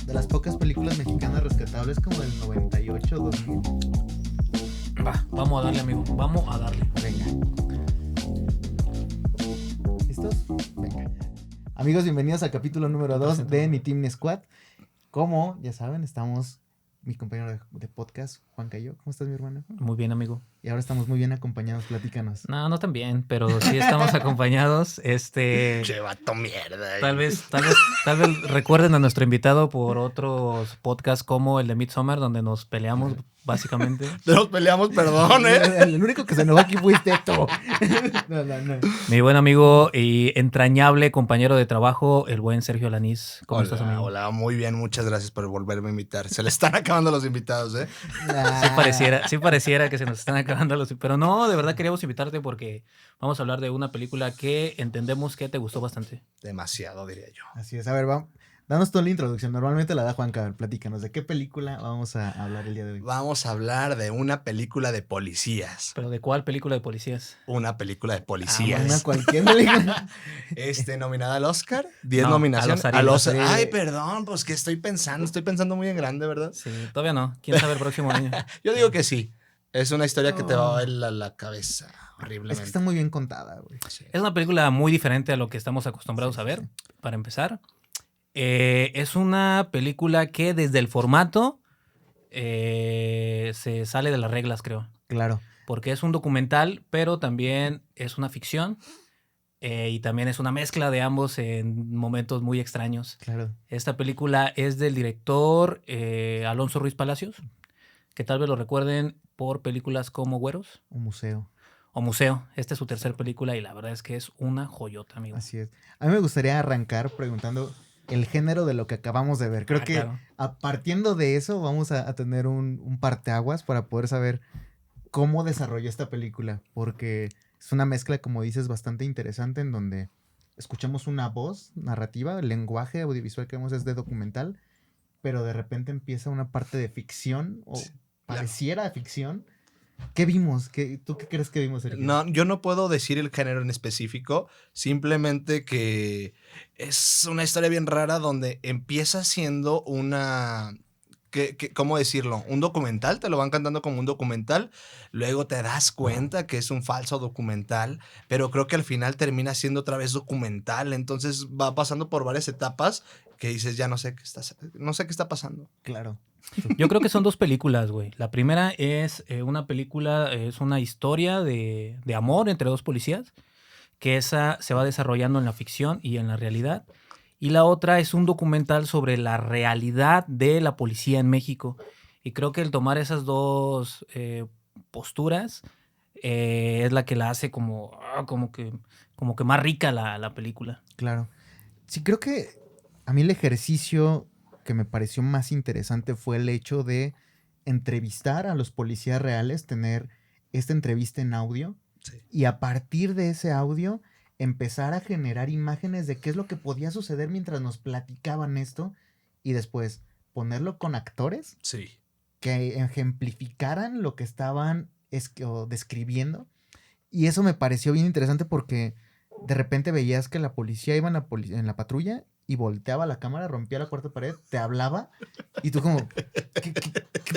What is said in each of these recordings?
de las pocas películas mexicanas rescatables como del 98, 2000. Vamos a darle, amigo. Vamos a darle. Venga. ¿Listos? Venga. Amigos, bienvenidos al capítulo número 2 de Ni Team Ni Squad. Como ya saben, estamos mi compañero de podcast, Juan Cayo. ¿Cómo estás, mi hermano? Muy bien, amigo. Y ahora estamos muy bien acompañados, platícanos. No tan bien, pero sí estamos acompañados. Che, vato mierda. Tal vez recuerden a nuestro invitado por otros podcasts como el de Midsommar, donde nos peleamos, básicamente. Nos peleamos, perdón, El único que se enojó aquí fuiste tú. No. Mi buen amigo y entrañable compañero de trabajo, el buen Sergio Lanís. ¿Cómo estás, amigo? Hola, muy bien, muchas gracias por volverme a invitar. Se le están acabando los invitados, ¿eh? Sí pareciera que se nos están acabando los... Pero no, de verdad queríamos invitarte porque vamos a hablar de una película que entendemos que te gustó bastante. Demasiado, diría yo. Así es, a ver, danos toda la introducción. Normalmente la da Juanca. Platícanos, ¿de qué película vamos a hablar el día de hoy? Vamos a hablar de una película de policías. ¿Pero de cuál película de policías? Una película de policías. Una cualquier película. Nominada al Oscar. 10 No, nominaciones. a los Oscar. Ariel. Ay, perdón, pues que estoy pensando muy en grande, ¿verdad? Sí, todavía no. ¿Quién sabe el próximo año? Yo digo que sí. Es una historia que te va a bailar la cabeza Es horriblemente. que está muy bien contada, güey. Sí. Es una película muy diferente a lo que estamos acostumbrados a ver, para empezar. Es una película que desde el formato se sale de las reglas, creo. Claro. Porque es un documental, pero también es una ficción. Y también es una mezcla de ambos en momentos muy extraños. Claro. Esta película es del director Alonso Ruiz Palacios, que tal vez lo recuerden por películas como Güeros Un museo. o Museo. Esta es su tercera película y la verdad es que es una joyota, amigo. Así es. A mí me gustaría arrancar preguntando el género de lo que acabamos de ver. Creo que claro. partiendo de eso vamos a tener un parteaguas para poder saber cómo desarrolló esta película. Porque es una mezcla, como dices, bastante interesante en donde escuchamos una voz narrativa, el lenguaje audiovisual que vemos es de documental, pero de repente empieza una parte de ficción o pareciera ficción. ¿Qué vimos? ¿Tú qué crees que vimos, Sergio? No, yo no puedo decir el género en específico, simplemente que es una historia bien rara donde empieza siendo una... ¿Cómo decirlo? Un documental, te lo van cantando como un documental, luego te das cuenta que es un falso documental, pero creo que al final termina siendo otra vez documental, entonces va pasando por varias etapas que dices, ya no sé qué está pasando. Claro. Yo creo que son dos películas, güey. La primera es una película, es una historia de amor entre dos policías, que esa se va desarrollando en la ficción y en la realidad. Y la otra es un documental sobre la realidad de la policía en México. Y creo que el tomar esas dos posturas es la que la hace como que más rica la película. Claro. Sí, creo que a mí el ejercicio que me pareció más interesante fue el hecho de entrevistar a los policías reales, tener esta entrevista en audio, Sí. y a partir de ese audio empezar a generar imágenes de qué es lo que podía suceder mientras nos platicaban esto y después ponerlo con actores Sí. que ejemplificaran lo que estaban describiendo. Y eso me pareció bien interesante porque de repente veías que la policía iba en la patrulla y volteaba la cámara, rompía la cuarta pared, te hablaba y tú como,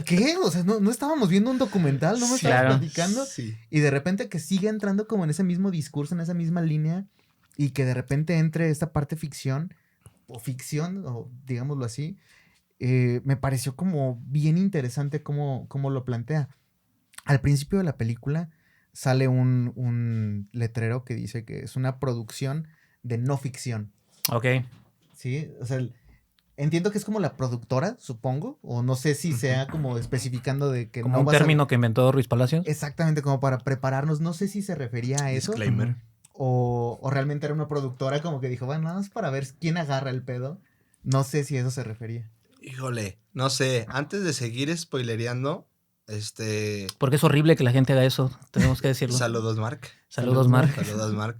¿qué? O sea, no estábamos viendo un documental, no me Sí, estabas claro. platicando. Sí. Y de repente que sigue entrando como en ese mismo discurso, en esa misma línea, y que de repente entre esta parte ficción, o digámoslo así, me pareció como bien interesante cómo lo plantea. Al principio de la película sale un letrero que dice que es una producción de no ficción. Ok. Sí, o sea, entiendo que es como la productora, supongo, o no sé si sea como especificando de que Como no un vas a... término que inventó Ruiz Palacios. Exactamente, como para prepararnos. No sé si se refería a eso. Disclaimer. O realmente era una productora como que dijo, bueno, nada más para ver quién agarra el pedo. No sé si eso se refería. Híjole, no sé, antes de seguir spoilereando, Porque es horrible que la gente haga eso, tenemos que decirlo. saludos, Mark. Saludos, Mark. Saludos, Mark.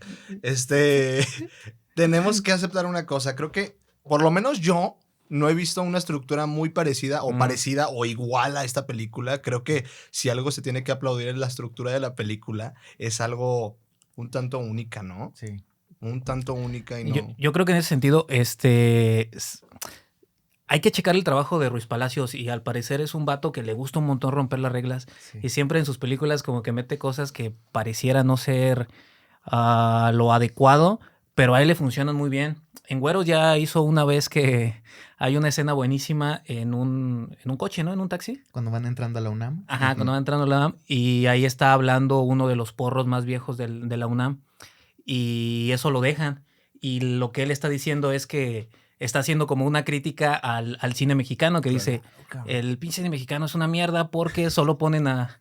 Tenemos que aceptar una cosa. Creo que, por lo menos yo, no he visto una estructura muy parecida o igual a esta película. Creo que si algo se tiene que aplaudir en la estructura de la película, es algo un tanto única, ¿no? Sí. Un tanto única y no... Yo creo que en ese sentido, hay que checar el trabajo de Ruiz Palacios y al parecer es un vato que le gusta un montón romper las reglas Sí. y siempre en sus películas como que mete cosas que pareciera no ser lo adecuado, pero a él le funcionan muy bien. En Güeros ya hizo una vez que hay una escena buenísima en un coche, ¿no? En un taxi. Cuando van entrando a la UNAM. Ajá, cuando va entrando a la UNAM y ahí está hablando uno de los porros más viejos de la UNAM y eso lo dejan. Y lo que él está diciendo es que está haciendo como una crítica al cine mexicano que dice, el pinche cine mexicano es una mierda porque solo ponen a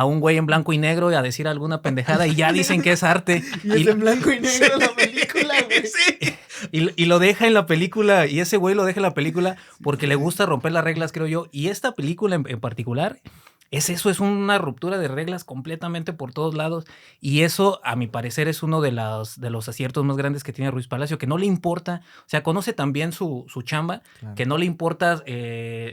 un güey en blanco y negro a decir alguna pendejada y ya dicen que es arte. Y es en blanco y negro la película, güey. Sí. Y lo deja en la película, y ese güey lo deja en la película porque le gusta romper las reglas, creo yo. Y esta película en particular es eso, es una ruptura de reglas completamente por todos lados. Y eso, a mi parecer, es uno de los aciertos más grandes que tiene Ruiz Palacio, que no le importa, o sea, conoce también su chamba, Claro. que no le importa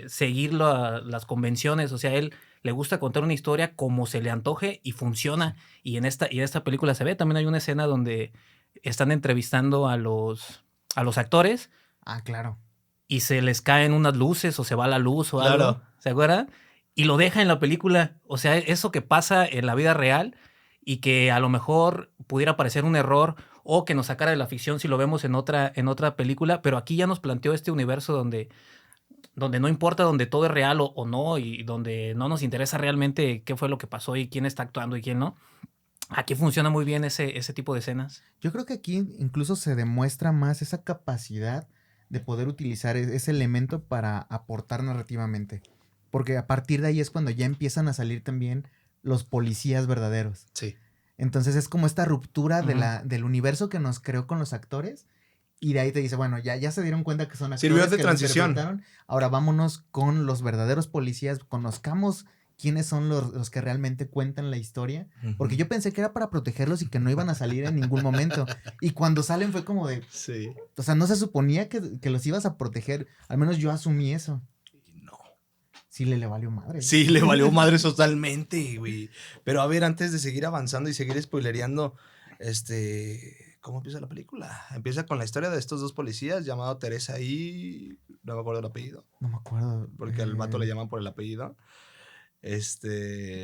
seguir las convenciones, o sea, él le gusta contar una historia como se le antoje y funciona. Y en esta película se ve, también hay una escena donde están entrevistando a los actores Ah, claro. y se les caen unas luces o se va la luz o Claro. algo, ¿se acuerdan? Y lo deja en la película, o sea, eso que pasa en la vida real y que a lo mejor pudiera parecer un error o que nos sacara de la ficción si lo vemos en otra película, pero aquí ya nos planteó este universo donde no importa, donde todo es real o no y donde no nos interesa realmente qué fue lo que pasó y quién está actuando y quién no. Aquí funciona muy bien ese tipo de escenas. Yo creo que aquí incluso se demuestra más esa capacidad de poder utilizar ese elemento para aportar narrativamente. Porque a partir de ahí es cuando ya empiezan a salir también los policías verdaderos. Sí. Entonces es como esta ruptura de Ujú. del universo que nos creó con los actores. Y de ahí te dice, bueno, ya se dieron cuenta que son actores. Sirvió de que lo transición. interpretaron. Ahora vámonos con los verdaderos policías. Conozcamos quiénes son los que realmente cuentan la historia. Porque yo pensé que era para protegerlos y que no iban a salir en ningún momento. Y cuando salen fue como de... Sí. O sea, no se suponía que los ibas a proteger. Al menos yo asumí eso. No. Sí, le valió madre. Sí, le valió madre totalmente, güey. Pero a ver, antes de seguir avanzando y seguir spoilereando, ¿cómo empieza la película? Empieza con la historia de estos dos policías llamado Teresa y... No me acuerdo el apellido, No me acuerdo. porque al vato le llaman por el apellido.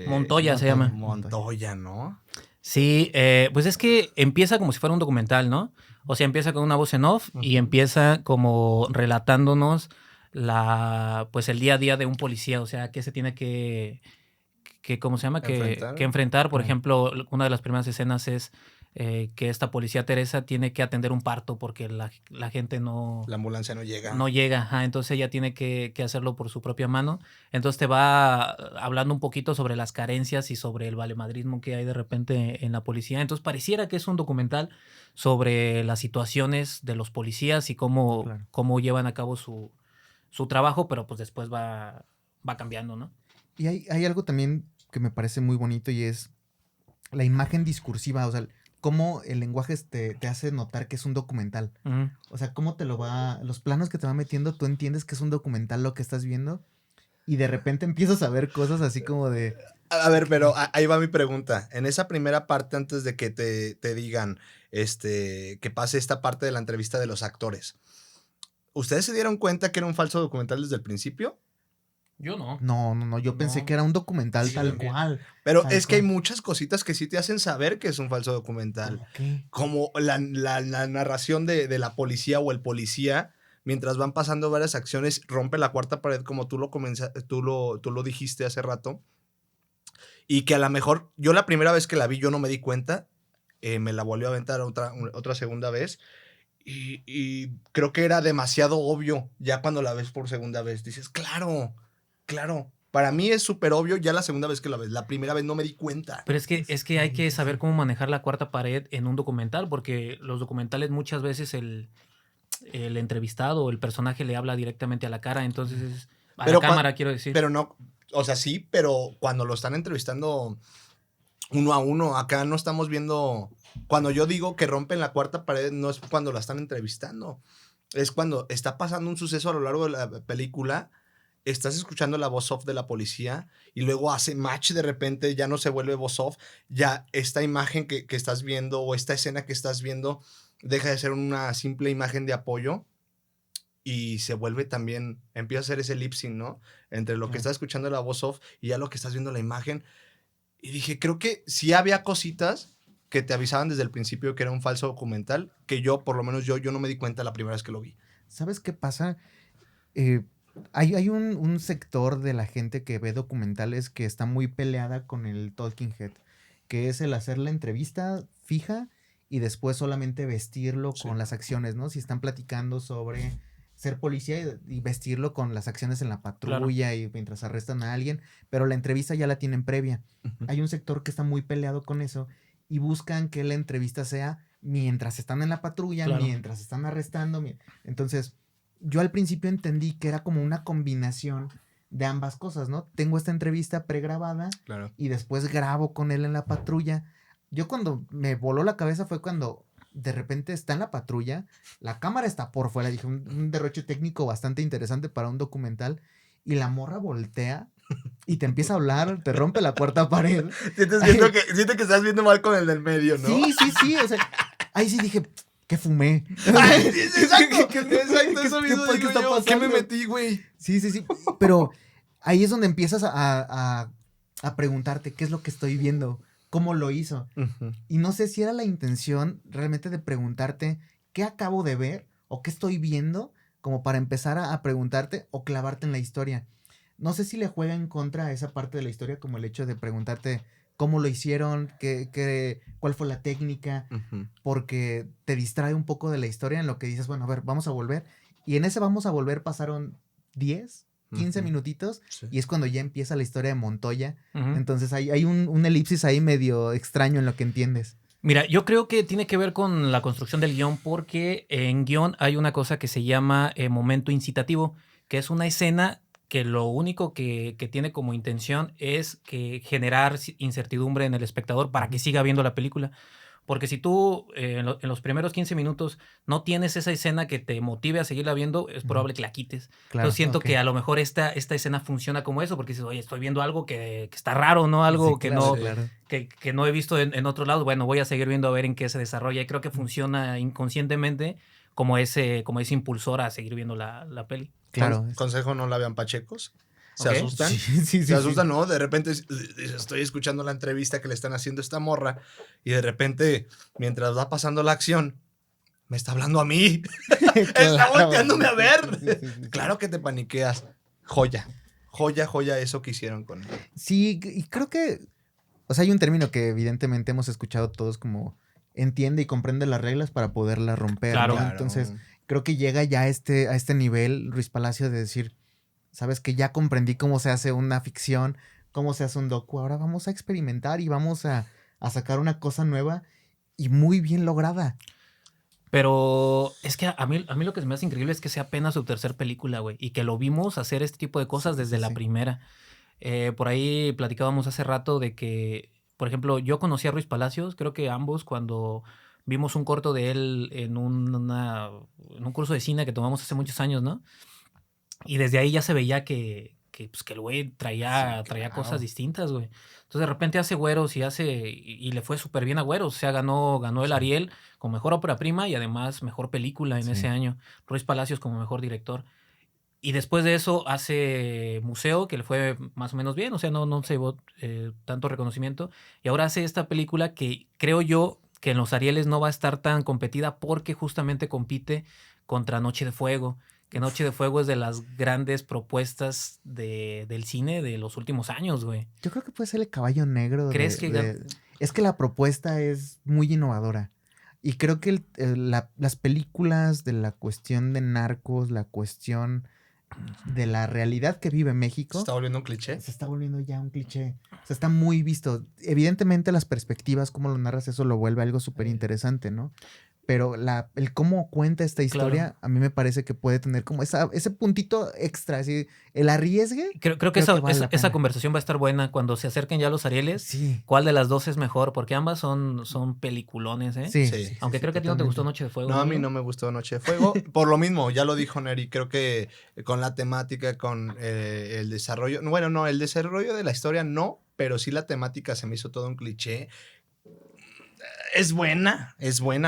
Montoya se llama. Montoya, ¿no? Sí, pues es que empieza como si fuera un documental, ¿no? O sea, empieza con una voz en off y Ujú. empieza como relatándonos pues el día a día de un policía, o sea, que se tiene ¿cómo se llama? Enfrentar. Que enfrentar. Por Claro. ejemplo, una de las primeras escenas es que esta policía Teresa tiene que atender un parto porque la gente no La ambulancia no llega. llega, ajá, entonces ella tiene que hacerlo por su propia mano. Entonces te va hablando un poquito sobre las carencias y sobre el valemadrismo que hay de repente en la policía. Entonces pareciera que es un documental sobre las situaciones de los policías y Claro. cómo llevan a cabo su trabajo, pero pues después va cambiando, ¿no? Y hay algo también que me parece muy bonito y es la imagen discursiva, o sea, cómo el lenguaje te hace notar que es un documental. Ujú. O sea, cómo te lo va, los planos que te va metiendo, tú entiendes que es un documental lo que estás viendo y de repente empiezas a ver cosas así como de... A ver, pero ahí va mi pregunta. En esa primera parte, antes de que te digan que pase esta parte de la entrevista de los actores, ¿ustedes se dieron cuenta que era un falso documental desde el principio? Yo no. No, yo pensé No. que era un documental Sí, tal también. cual. Pero Tal es que hay cual. muchas cositas que sí te hacen saber que es un falso documental. ¿Cómo qué? Como la narración de la policía o el policía, mientras van pasando varias acciones, rompe la cuarta pared, como tú lo dijiste hace rato. Y que a lo mejor, yo la primera vez que la vi, yo no me di cuenta. Me la volvió a aventar otra segunda vez. Y creo que era demasiado obvio ya cuando la ves por segunda vez. Dices, claro. Para mí es súper obvio ya la segunda vez que la ves. La primera vez no me di cuenta. Pero es que hay que saber cómo manejar la cuarta pared en un documental, porque los documentales muchas veces el entrevistado o el personaje le habla directamente a la cara, entonces a Pero la cámara, quiero decir. Pero no, o sea, sí, pero cuando lo están entrevistando uno a uno, acá no estamos viendo... Cuando yo digo que rompen la cuarta pared, no es cuando la están entrevistando. Es cuando está pasando un suceso a lo largo de la película, estás escuchando la voz off de la policía y luego hace match de repente, ya no se vuelve voz off, ya esta imagen que estás viendo o esta escena que estás viendo deja de ser una simple imagen de apoyo y se vuelve también, empieza a hacer ese lip sync, ¿no? Entre lo que estás escuchando la voz off y ya lo que estás viendo la imagen. Y dije, creo que sí había cositas que te avisaban desde el principio que era un falso documental, que yo, por lo menos yo no me di cuenta la primera vez que lo vi. ¿Sabes qué pasa? Eh, hay un sector de la gente que ve documentales que está muy peleada con el talking head, que es el hacer la entrevista fija y después solamente vestirlo Sí. con las acciones, ¿no? Si están platicando sobre ser policía y vestirlo con las acciones en la patrulla y mientras arrestan a alguien, pero la entrevista ya la tienen previa. Hay un sector que está muy peleado con eso y buscan que la entrevista sea mientras están en la patrulla, mientras están arrestando. Entonces, yo al principio entendí que era como una combinación de ambas cosas, ¿no? Tengo esta entrevista pregrabada Claro. y después grabo con él en la patrulla. Yo cuando me voló la cabeza fue cuando de repente está en la patrulla, la cámara está por fuera, dije, un derroche técnico bastante interesante para un documental, y la morra voltea y te empieza a hablar, te rompe la cuarta pared. Siento que estás viendo mal con el del medio, ¿no? Sí, o sea, ahí sí dije, ¿qué fumé? Ay, exacto, ¿Qué eso mismo digo está yo. pasando? ¿Qué me metí, güey? Sí, pero ahí es donde empiezas a preguntarte qué es lo que estoy viendo, cómo lo hizo. Y no sé si era la intención realmente de preguntarte qué acabo de ver o qué estoy viendo, como para empezar a preguntarte o clavarte en la historia. No sé si le juega en contra a esa parte de la historia, como el hecho de preguntarte cómo lo hicieron, cuál fue la técnica, porque te distrae un poco de la historia en lo que dices, bueno, a ver, vamos a volver. Y en ese vamos a volver pasaron 10, 15 minutitos, Sí. y es cuando ya empieza la historia de Montoya. Ujú. Entonces hay un elipsis ahí medio extraño en lo que entiendes. Mira, yo creo que tiene que ver con la construcción del guión, porque en guión hay una cosa que se llama momento incitativo, que es una escena que lo único que tiene como intención es que generar incertidumbre en el espectador para que siga viendo la película. Porque si tú en los primeros 15 minutos no tienes esa escena que te motive a seguirla viendo, es probable que la quites. Claro, Entonces siento ok. que a lo mejor esta escena funciona como eso, porque dices, oye, estoy viendo algo que está raro, ¿no? Algo Sí, que claro, no claro. que no he visto en otro lado. Bueno, voy a seguir viendo a ver en qué se desarrolla. Y creo que funciona inconscientemente como ese impulsor a seguir viendo la peli. Claro. Consejo, no la vean pachecos. Se Ok. asustan. Sí. Se asustan, ¿no? De repente estoy escuchando la entrevista que le están haciendo a esta morra y de repente, mientras va pasando la acción, me está hablando a mí. Está volteándome a ver. Sí. Claro que te paniqueas. Joya. Joya eso que hicieron con él. Sí, y creo que, o sea, hay un término que evidentemente hemos escuchado todos como entiende y comprende las reglas para poderlas romper, Claro. ¿no? Entonces, creo que llega ya a este nivel, Luis Palacio, de decir, sabes que ya comprendí cómo se hace una ficción, cómo se hace un docu, ahora vamos a experimentar y vamos a sacar una cosa nueva y muy bien lograda. Pero es que a mí lo que se me hace increíble es que sea apenas su tercer película, güey. Y que lo vimos hacer este tipo de cosas desde la primera. Por ahí platicábamos hace rato de que, por ejemplo, yo conocí a Ruiz Palacios, creo que ambos cuando vimos un corto de él en un curso de cine que tomamos hace muchos años, ¿no? Y desde ahí ya se veía que el güey traía cosas distintas, güey. Entonces de repente hace Güeros y le fue súper bien a Güeros. O sea, ganó el Ariel como mejor ópera prima y además mejor película en ese año. Ruiz Palacios como mejor director. Y después de eso hace Museo, que le fue más o menos bien, o sea, no se llevó tanto reconocimiento. Y ahora hace esta película que creo yo que en los Arieles no va a estar tan competida porque justamente compite contra Noche de Fuego. Que Noche de Fuego es de las grandes propuestas del cine de los últimos años, güey. Yo creo que puede ser el caballo negro. ¿Crees que...? Es que la propuesta es muy innovadora. Y creo que las películas de la cuestión de narcos, la cuestión de la realidad que vive México. ¿Se está volviendo un cliché? Se está volviendo ya un cliché. O sea, está muy visto. Evidentemente las perspectivas, cómo lo narras, eso lo vuelve algo súper interesante, ¿no? Pero el cómo cuenta esta historia, a mí me parece que puede tener como ese puntito extra, así, el arriesgue. Creo que esa conversación va a estar buena cuando se acerquen ya los Arieles. Sí. ¿Cuál de las dos es mejor? Porque ambas son peliculones, ¿eh? Sí. Aunque creo que a ti no te gustó Noche de Fuego. No, a mí no me gustó Noche de Fuego. Por lo mismo, ya lo dijo Neri, creo que con la temática, con el desarrollo, bueno, no, el desarrollo de la historia no, pero sí la temática se me hizo todo un cliché. Es buena,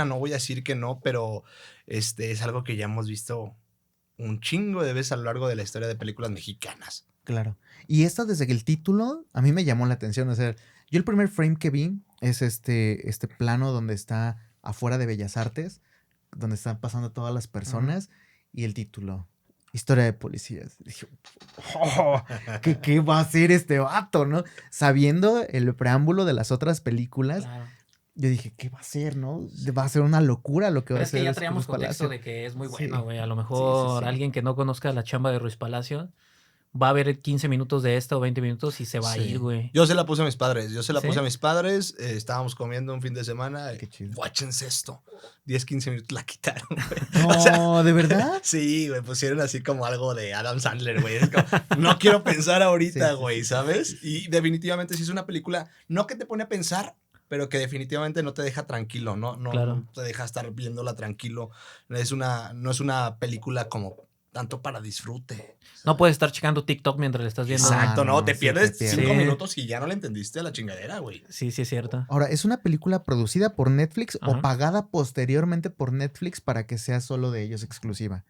no voy a decir que no, pero es algo que ya hemos visto un chingo de veces a lo largo de la historia de películas mexicanas. Claro. Y esta desde que el título a mí me llamó la atención. O sea, yo el primer frame que vi es este plano donde está afuera de Bellas Artes, donde están pasando todas las personas, y el título, Historia de Policías. Dije, oh, ¿qué va a hacer este vato, no? Sabiendo el preámbulo de las otras películas, Claro. yo dije, ¿qué va a hacer, no? Va a ser una locura lo que Pero va a es que hacer ya Ruiz traíamos contexto Palacio. de que es muy Sí. bueno, güey. A lo Sí, mejor sí. alguien que no conozca la chamba de Ruiz Palacio va a ver 15 minutos de esta o 20 minutos y se va a Sí. ir, güey. Yo se la puse a mis padres. ¿Sí? Puse a mis padres. Estábamos comiendo un fin de semana. Qué chido. Guáchense esto. 10, 15 minutos la quitaron, güey. No, O sea, ¿de verdad? sí, güey, pusieron así como algo de Adam Sandler, güey. Es como, no quiero pensar ahorita, Sí, sí, güey, sí. ¿sabes? Y definitivamente sí es una película, no que te pone a pensar, pero que definitivamente no te deja tranquilo, Claro. no te deja estar viéndola tranquilo. No es una película como tanto para disfrute. No puedes estar checando TikTok mientras le estás viendo. Exacto, no, te sí, pierdes te 5 pierdes. minutos y ya no le entendiste a la chingadera, güey. Sí, sí es cierto. Ahora, ¿es una película producida por Netflix o Ajá. pagada posteriormente por Netflix para que sea solo de ellos exclusiva?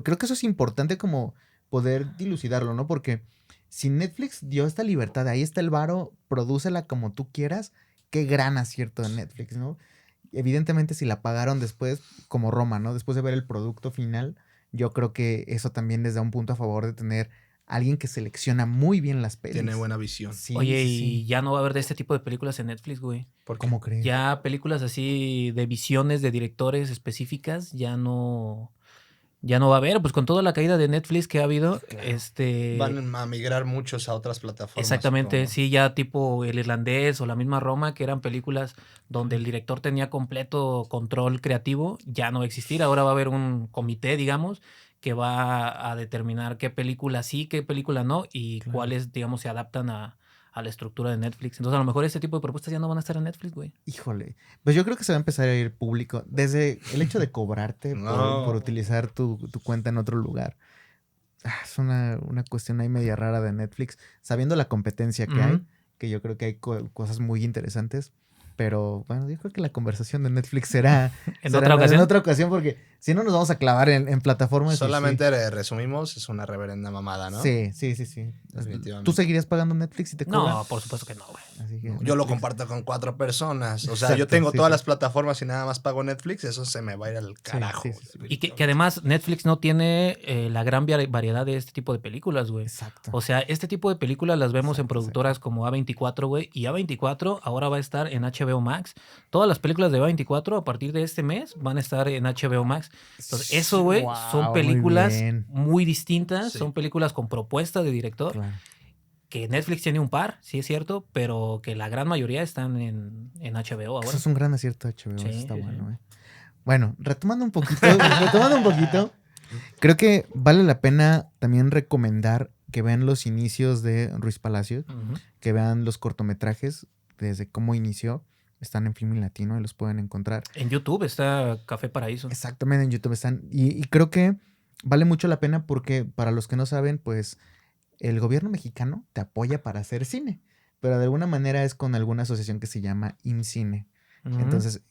Creo que eso es importante como poder dilucidarlo, ¿no? Porque si Netflix dio esta libertad, ahí está el varo, prodúcela como tú quieras, qué gran acierto de Netflix, ¿no? Evidentemente si la pagaron después, como Roma, ¿no? Después de ver el producto final, yo creo que eso también les da un punto a favor de tener alguien que selecciona muy bien las pelis. Tiene buena visión. Sí, Oye, sí, y sí. ya no va a haber de este tipo de películas en Netflix, güey. ¿Por qué? ¿Cómo crees? Ya películas así de visiones de directores específicas ya no va a haber, pues con toda la caída de Netflix que ha habido, Claro. Van a migrar muchos a otras plataformas. exactamente, supongo. sí, ya tipo El Irlandés o la misma Roma, que eran películas donde el director tenía completo control creativo, ya no va a existir. Ahora va a haber un comité, digamos, que va a determinar qué película sí, qué película no y Claro. cuáles, digamos, se adaptan a la estructura de Netflix. Entonces, a lo mejor este tipo de propuestas ya no van a estar en Netflix, güey. Híjole, pues yo creo que se va a empezar a ir público desde el hecho de cobrarte No. por utilizar tu cuenta en otro lugar. Es una cuestión ahí media rara de Netflix, sabiendo la competencia que hay, Ujú. que yo creo que hay cosas muy interesantes, pero bueno, yo creo que la conversación de Netflix será ¿En otra ocasión? en otra ocasión, porque si no nos vamos a clavar en plataformas. y Solamente resumimos, es una reverenda mamada, ¿no? Sí. Definitivamente. ¿Tú seguirías pagando Netflix si te cobran? No, por supuesto que no, güey. Así que No, yo lo Netflix. comparto con 4 personas. O sea, Exacto, yo tengo sí, todas sí. las plataformas y nada más pago Netflix. Eso se me va a ir al carajo. sí, sí, sí. Y que además Netflix no tiene la gran variedad de este tipo de películas, güey. Exacto. O sea, este tipo de películas las vemos en Exacto, productoras como A24, güey. Y A24 ahora va a estar en HBO Max. Todas las películas de A24 a partir de este mes van a estar en HBO Max. Entonces, eso, güey, son Wow, películas muy bien. muy distintas. Sí. Son películas con propuesta de director. Claro. Que Netflix tiene un par, sí es cierto, pero que la gran mayoría están en HBO ahora. Eso es un gran acierto de HBO, Sí, eso está sí, bueno, sí. Bueno, retomando un poquito, creo que vale la pena también recomendar que vean los inicios de Ruiz Palacios, Ujú. que vean los cortometrajes desde cómo inició. Están en Filmin Latino y los pueden encontrar. En YouTube está Café Paraíso. Exactamente, en YouTube están. Y creo que vale mucho la pena porque, para los que no saben, pues el gobierno mexicano te apoya para hacer cine, pero de alguna manera es con alguna asociación que se llama IMCINE. Ujú. Entonces,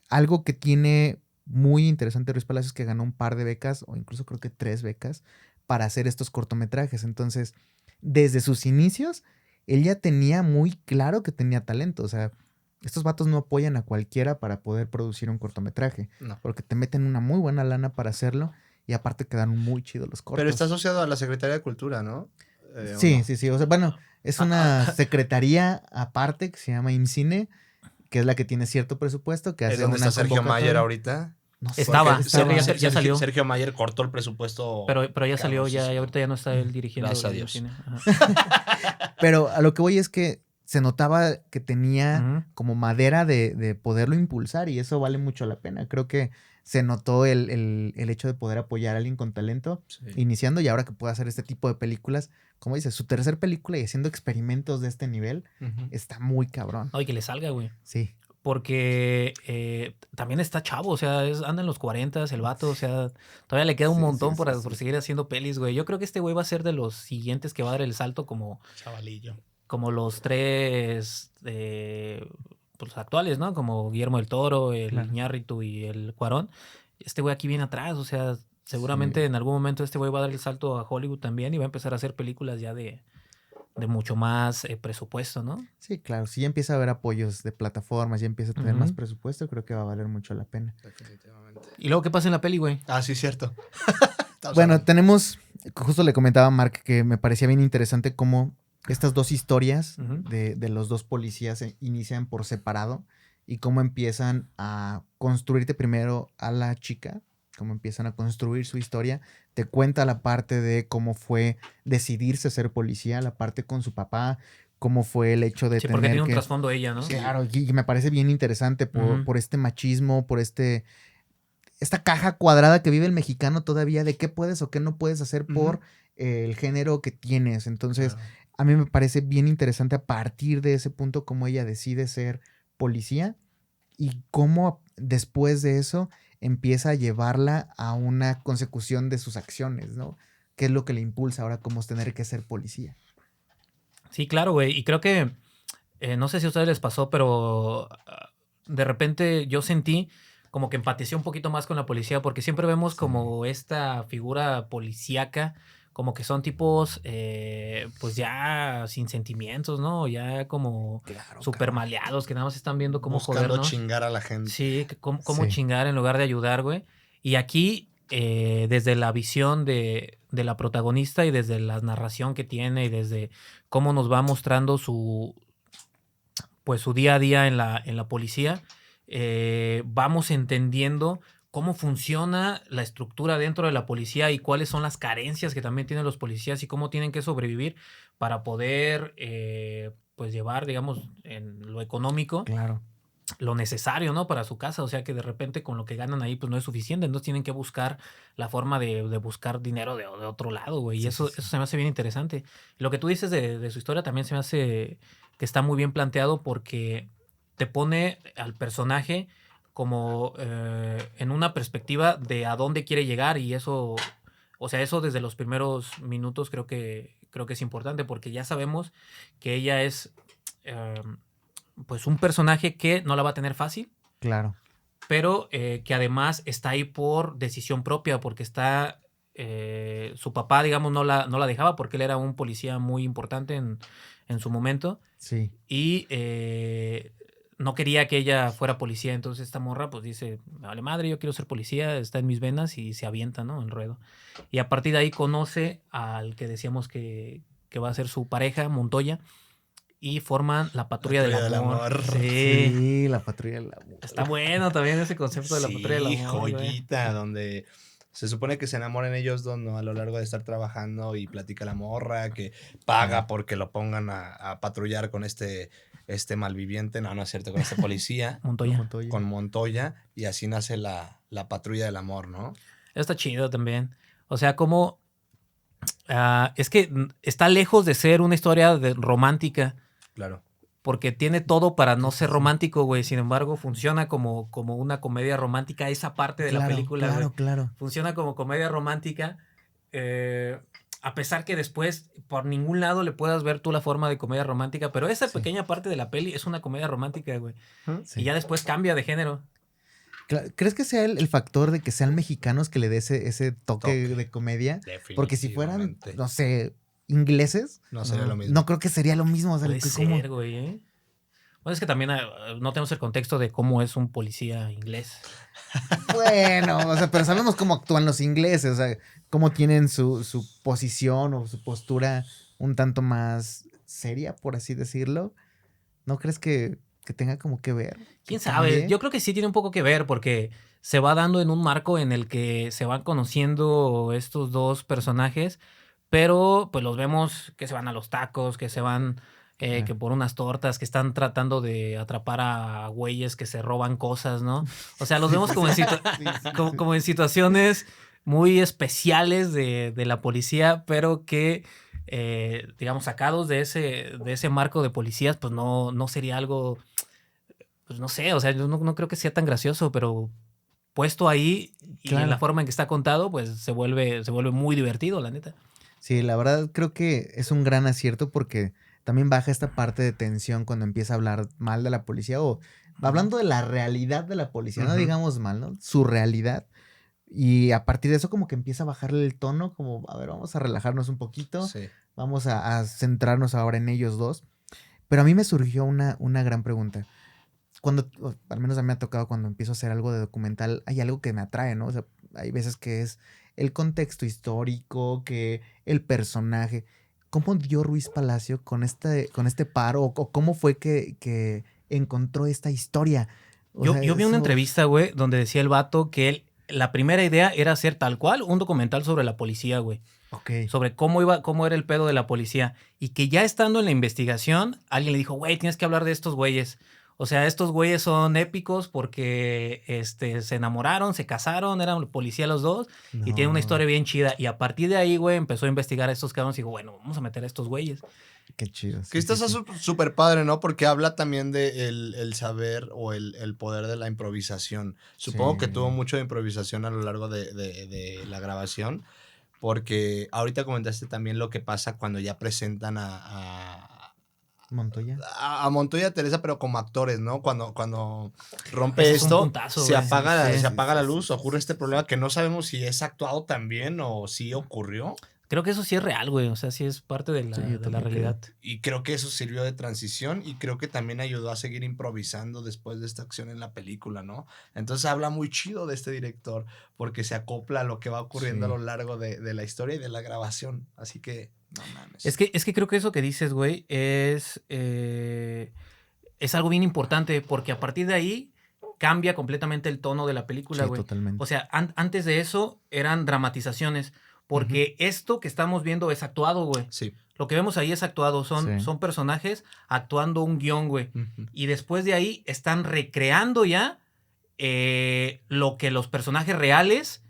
algo que tiene muy interesante Ruiz Palacios es que ganó un par de becas, o incluso creo que 3 becas, para hacer estos cortometrajes. Entonces, desde sus inicios, él ya tenía muy claro que tenía talento. O sea, estos vatos no apoyan a cualquiera para poder producir un cortometraje, No. porque te meten una muy buena lana para hacerlo y aparte quedan muy chidos los cortos. Pero está asociado a la Secretaría de Cultura, ¿no? ¿O Sí, no? sí. O sea, bueno, es una secretaría aparte que se llama IMCINE, que es la que tiene cierto presupuesto, que hace ¿Es donde una está Sergio Mayer convocatoria. ahorita? No sé, Estaba, Porque ya salió. Sergio Mayer cortó el presupuesto. Pero ya salió, ya cabroncísimo. ahorita ya no está él dirigiendo. Gracias a el Dios. cine. Ajá. Pero a lo que voy es que se notaba que tenía Ujú. como madera de poderlo impulsar y eso vale mucho la pena. Creo que se notó el hecho de poder apoyar a alguien con talento Sí. iniciando y ahora que puede hacer este tipo de películas, como dices, su tercer película y haciendo experimentos de este nivel, Ujú. está muy cabrón. No, y que le salga, güey. Sí. Porque también está chavo, o sea, anda en los 40, el vato, o sea, todavía le queda un Sí, montón sí, por, sí, por sí. seguir haciendo pelis, güey. Yo creo que este güey va a ser de los siguientes que va a dar el salto como Chavalillo. los tres pues, actuales, ¿no? Como Guillermo del Toro, el Claro. Iñárritu y el Cuarón. Este güey aquí viene atrás, o sea, Seguramente en algún momento este güey va a dar el salto a Hollywood también y va a empezar a hacer películas ya de mucho más presupuesto, ¿no? Sí, claro. Si ya empieza a haber apoyos de plataformas, ya empieza a tener más Ujú. presupuesto, creo que va a valer mucho la pena. Definitivamente. ¿Y luego qué pasa en la peli, güey? Ah, sí, cierto. Bueno, tenemos, justo le comentaba a Mark que me parecía bien interesante cómo estas dos historias Ujú. de los dos policías inician por separado y cómo empiezan a construirte primero a la chica, cómo empiezan a construir su historia. Te cuenta la parte de cómo fue decidirse ser policía, la parte con su papá, cómo fue el hecho de Sí, porque tener tiene un que... trasfondo ella, ¿no? Sí. Claro, y me parece bien interesante Ujú. por este machismo, por esta caja cuadrada que vive el mexicano todavía de qué puedes o qué no puedes hacer por Ujú. el género que tienes. Entonces, Claro. a mí me parece bien interesante a partir de ese punto cómo ella decide ser policía y cómo después de eso empieza a llevarla a una consecución de sus acciones, ¿no? ¿Qué es lo que le impulsa ahora como es tener que ser policía? Sí, claro, güey. Y creo que, no sé si a ustedes les pasó, pero de repente yo sentí como que empaticé un poquito más con la policía, porque siempre vemos Sí. como esta figura policíaca, como que son tipos, pues ya sin sentimientos, ¿no? Ya como Claro, súper cabrón. maleados, que nada más están viendo cómo Buscando jodernos. chingar a la gente. Sí, cómo Sí. chingar en lugar de ayudar, güey. Y aquí, desde la visión de la protagonista y desde la narración que tiene y desde cómo nos va mostrando pues, su día a día en la policía, vamos entendiendo cómo funciona la estructura dentro de la policía y cuáles son las carencias que también tienen los policías y cómo tienen que sobrevivir para poder, pues, llevar, digamos, en lo económico Claro. lo necesario, ¿no? Para su casa, o sea, que de repente con lo que ganan ahí, pues, no es suficiente, entonces tienen que buscar la forma de buscar dinero de otro lado, güey, y Sí, eso sí, sí. se me hace bien interesante. Lo que tú dices de su historia también se me hace que está muy bien planteado porque te pone al personaje como, en una perspectiva de a dónde quiere llegar y eso, o sea, eso desde los primeros minutos creo que es importante porque ya sabemos que ella es, pues un personaje que no la va a tener fácil, Claro. pero que además está ahí por decisión propia, porque está, su papá, digamos, no la dejaba porque él era un policía muy importante en su momento Sí. y no quería que ella fuera policía, entonces esta morra pues dice, me vale madre, yo quiero ser policía, está en mis venas y se avienta, ¿no? En ruedo. Y a partir de ahí conoce al que decíamos que va a ser su pareja, Montoya, y forman la Patrulla del Patrulla del Amor. Amor. Sí. Sí, la patrulla del amor. Está bueno también ese concepto de la Patrulla del Sí, Amor, güey. joyita, donde se supone que se enamoran ellos dos, ¿no? A lo largo de estar trabajando y platica la morra, que paga porque lo pongan a patrullar con este malviviente, no es cierto, con este policía, Montoya. Montoya. con Montoya, y así nace la Patrulla del Amor, ¿no? Está chido también. O sea, como... es que está lejos de ser una historia romántica, Claro. porque tiene todo para no Sí, ser sí. romántico, güey. Sin embargo, funciona como una comedia romántica esa parte de la Claro, película, güey. claro, claro. Funciona como comedia romántica, a pesar que después por ningún lado le puedas ver tú la forma de comedia romántica, pero esa Sí. pequeña parte de la peli es una comedia romántica, güey. Sí. Y ya después cambia de género. ¿Crees que sea el factor de que sean mexicanos que le dé ese toque de comedia? Porque si fueran, Definitivamente. no sé, ingleses, No sería lo mismo. no creo que sería lo mismo. O sea, Puede ¿cómo? ser, güey, ¿eh? Bueno, es que también no tenemos el contexto de cómo es un policía inglés. Bueno, o sea, pero sabemos cómo actúan los ingleses, o sea, cómo tienen su posición o su postura un tanto más seria, por así decirlo. ¿No crees que tenga como que ver? ¿Quién ¿Que sabe? cambie? Yo creo que sí tiene un poco que ver porque se va dando en un marco en el que se van conociendo estos dos personajes, pero pues los vemos que se van a los tacos, que se van que por unas tortas, que están tratando de atrapar a güeyes que se roban cosas, ¿no? O sea, los Sí, vemos sí, como en, sí. Sí, sí, sí. como en situaciones muy especiales de la policía, pero que, digamos, sacados de ese marco de policías, pues no sería algo, pues no sé, o sea, yo no creo que sea tan gracioso, pero puesto ahí y en la Claro. forma en que está contado, pues se vuelve muy divertido, la neta. Sí, la verdad creo que es un gran acierto porque también baja esta parte de tensión cuando empieza a hablar mal de la policía o hablando de la realidad de la policía, no Ujú. digamos mal, ¿no? Su realidad. Y a partir de eso como que empieza a bajarle el tono, como, a ver, vamos a relajarnos un poquito, Sí. vamos a centrarnos ahora en ellos dos. Pero a mí me surgió una gran pregunta. Al menos a mí me ha tocado cuando empiezo a hacer algo de documental, hay algo que me atrae, ¿no? O sea, hay veces que es el contexto histórico, que el personaje. ¿Cómo dio Ruiz Palacio con este paro? ¿O cómo fue que encontró esta historia? Yo vi una entrevista, güey, donde decía el vato que la primera idea era hacer tal cual un documental sobre la policía, güey. Ok. Sobre cómo era el pedo de la policía. Y que ya estando en la investigación, alguien le dijo, güey, tienes que hablar de estos güeyes. O sea, estos güeyes son épicos porque se enamoraron, se casaron, eran policía los dos y tienen una historia bien chida. Y a partir de ahí, güey, empezó a investigar a estos cabrones y dijo, bueno, vamos a meter a estos güeyes. Qué chido. Que esto es súper padre, ¿no? Porque habla también de el saber o el poder de la improvisación. Supongo que tuvo mucho de improvisación a lo largo de la grabación, porque ahorita comentaste también lo que pasa cuando ya presentan Montoya. A Montoya Teresa, pero como actores, ¿no? Cuando rompe Ese es un esto, puntazo, se güey. apaga la luz, ocurre este problema que no sabemos si es actuado también o si ocurrió. Creo que eso sí es real, güey. O sea, sí es parte de la realidad. Y creo que eso sirvió de transición y creo que también ayudó a seguir improvisando después de esta acción en la película, ¿no? Entonces habla muy chido de este director porque se acopla a lo que va ocurriendo a lo largo de la historia y de la grabación. Así que, no mames. Es que creo que eso que dices, güey, es algo bien importante porque a partir de ahí cambia completamente el tono de la película, güey. Totalmente. O sea, antes de eso eran dramatizaciones. Porque esto que estamos viendo es actuado, güey. Sí. Lo que vemos ahí es actuado. Son personajes actuando un guión, güey. Y después de ahí están recreando ya lo que los personajes reales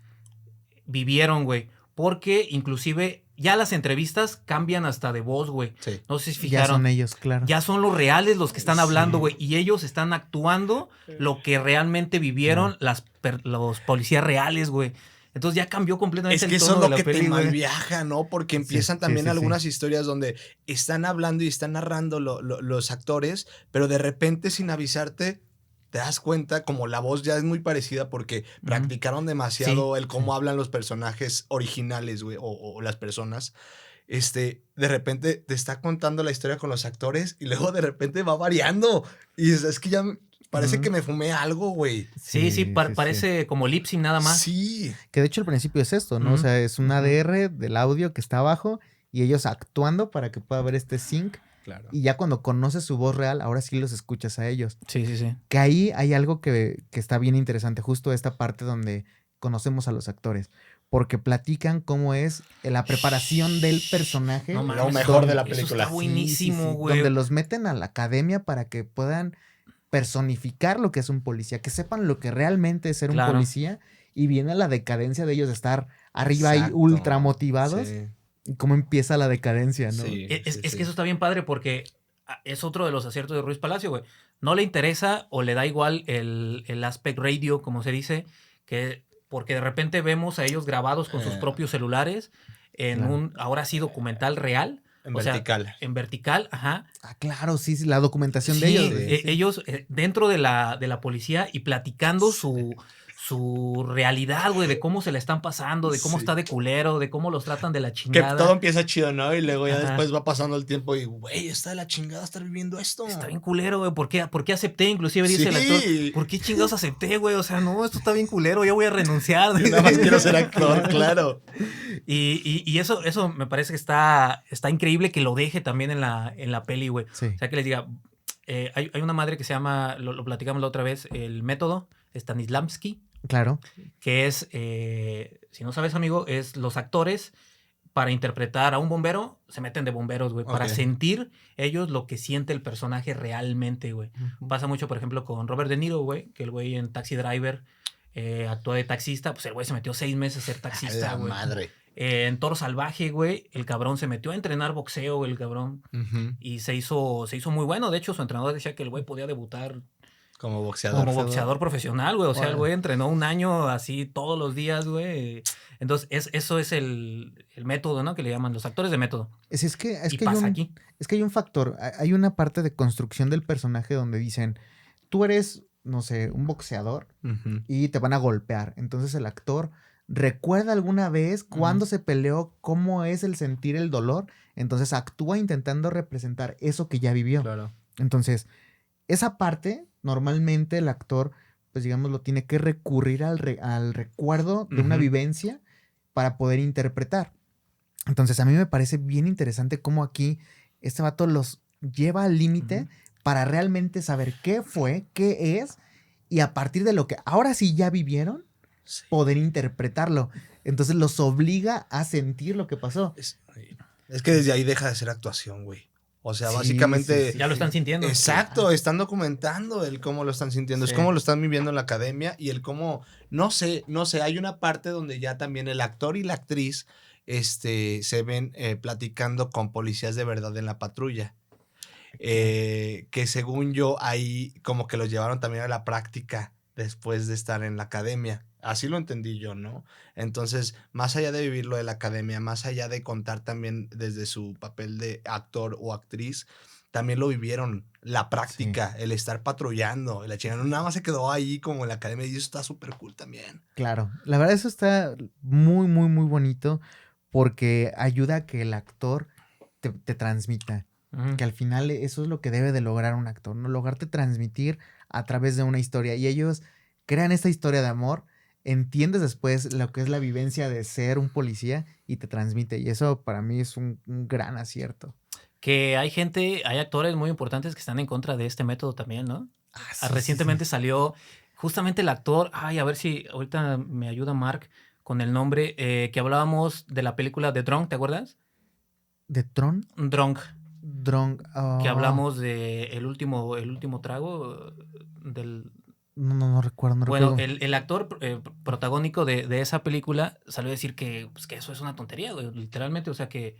vivieron, güey. Porque inclusive ya las entrevistas cambian hasta de voz, güey. Sí. No sé si fijaron. Ya son ellos, claro. Ya son los reales los que están hablando, güey. Y ellos están actuando lo que realmente vivieron los policías reales, güey. Entonces ya cambió completamente el tono de la peli. Es que eso es lo que te malviaja, ¿no? Porque empiezan también algunas historias donde están hablando y están narrando los actores, pero de repente sin avisarte te das cuenta como la voz ya es muy parecida porque practicaron demasiado el cómo hablan los personajes originales, güey, o las personas. De repente te está contando la historia con los actores y luego de repente va variando. Y es que ya... Parece que me fumé algo, güey. Sí, parece como lip sync nada más. Sí. Que de hecho al principio es esto, ¿no? O sea, es un ADR del audio que está abajo y ellos actuando para que pueda haber este sync. Claro. Y ya cuando conoces su voz real, ahora sí los escuchas a ellos. Sí. Que ahí hay algo que está bien interesante, justo esta parte donde conocemos a los actores. Porque platican cómo es la preparación del personaje. No mames, lo mejor de la película. Eso está buenísimo, güey. Donde los meten a la academia para que puedan personificar lo que es un policía, que sepan lo que realmente es ser un policía, y viene la decadencia de ellos de estar arriba y ultra motivados. Sí. Y cómo empieza la decadencia, ¿no? Sí, es que eso está bien padre porque es otro de los aciertos de Ruiz Palacio, güey. No le interesa o le da igual el aspect radio, como se dice, porque de repente vemos a ellos grabados con sus propios celulares en un, ahora sí, documental real. En vertical. Sea, en vertical, ajá. Ah, claro, sí, la documentación de ellos. Ellos dentro de la policía y platicando su realidad, güey, de cómo se la están pasando, de cómo está de culero, de cómo los tratan de la chingada. Que todo empieza chido, ¿no? Y luego ya después va pasando el tiempo y, güey, está de la chingada estar viviendo esto. Está bien culero, güey. ¿Por qué acepté? Inclusive dice el actor, ¿por qué chingados acepté, güey? O sea, no, esto está bien culero, ya voy a renunciar. Yo nada más quiero ser actor, claro. Y eso me parece que está increíble que lo deje también en la peli, güey. Sí. O sea, que les diga, hay una madre que se llama, lo platicamos la otra vez, el método Stanislavski. Claro. Que es, si no sabes, amigo, es los actores para interpretar a un bombero, se meten de bomberos, güey, para sentir ellos lo que siente el personaje realmente, güey. Pasa mucho, por ejemplo, con Robert De Niro, güey, que el güey en Taxi Driver actúa de taxista, pues el güey se metió 6 meses a ser taxista, güey. Madre. En Toro Salvaje, güey, el cabrón se metió a entrenar boxeo, el cabrón, y se hizo muy bueno. De hecho, su entrenador decía que el güey podía debutar como boxeador. Como boxeador profesional, güey. O sea, el güey entrenó 1 año así todos los días, güey. Entonces, eso es el método, ¿no? Que le llaman los actores de método. Es que hay un factor. Hay una parte de construcción del personaje donde dicen, tú eres, no sé, un boxeador y te van a golpear. Entonces el actor recuerda alguna vez cuándo se peleó, cómo es el sentir el dolor. Entonces actúa intentando representar eso que ya vivió. Claro. Entonces, esa parte, normalmente el actor, pues digamos, lo tiene que recurrir al recuerdo de una vivencia para poder interpretar. Entonces, a mí me parece bien interesante cómo aquí este vato los lleva al límite para realmente saber qué fue, qué es, y a partir de lo que ahora sí ya vivieron, poder interpretarlo. Entonces los obliga a sentir lo que pasó. Es que desde ahí deja de ser actuación, güey. O sea, Sí, básicamente... Ya lo están sintiendo. Exacto, están documentando el cómo lo están sintiendo, es cómo lo están viviendo en la academia y el cómo, no sé, hay una parte donde ya también el actor y la actriz se ven platicando con policías de verdad en la patrulla. Que según yo ahí como que los llevaron también a la práctica después de estar en la academia. Así lo entendí yo, ¿no? Entonces, más allá de vivir lo de la academia, más allá de contar también desde su papel de actor o actriz, también lo vivieron, la práctica, el estar patrullando, la chingada, no nada más se quedó ahí como en la academia y eso está súper cool también. Claro, la verdad eso está muy, muy, muy bonito porque ayuda a que el actor te transmita. Que al final eso es lo que debe de lograr un actor, ¿no? Lograrte transmitir a través de una historia. Y ellos crean esta historia de amor, entiendes después lo que es la vivencia de ser un policía y te transmite. Y eso para mí es un gran acierto. Que hay actores muy importantes que están en contra de este método también, ¿no? Recientemente salió justamente el actor, a ver si ahorita me ayuda Mark con el nombre, que hablábamos de la película de Drunk, ¿te acuerdas? ¿De Tron? Drunk. Que Oh. hablamos de el último trago del... No recuerdo. Bueno, el actor protagónico de esa película salió a decir que eso es una tontería, güey, literalmente. O sea que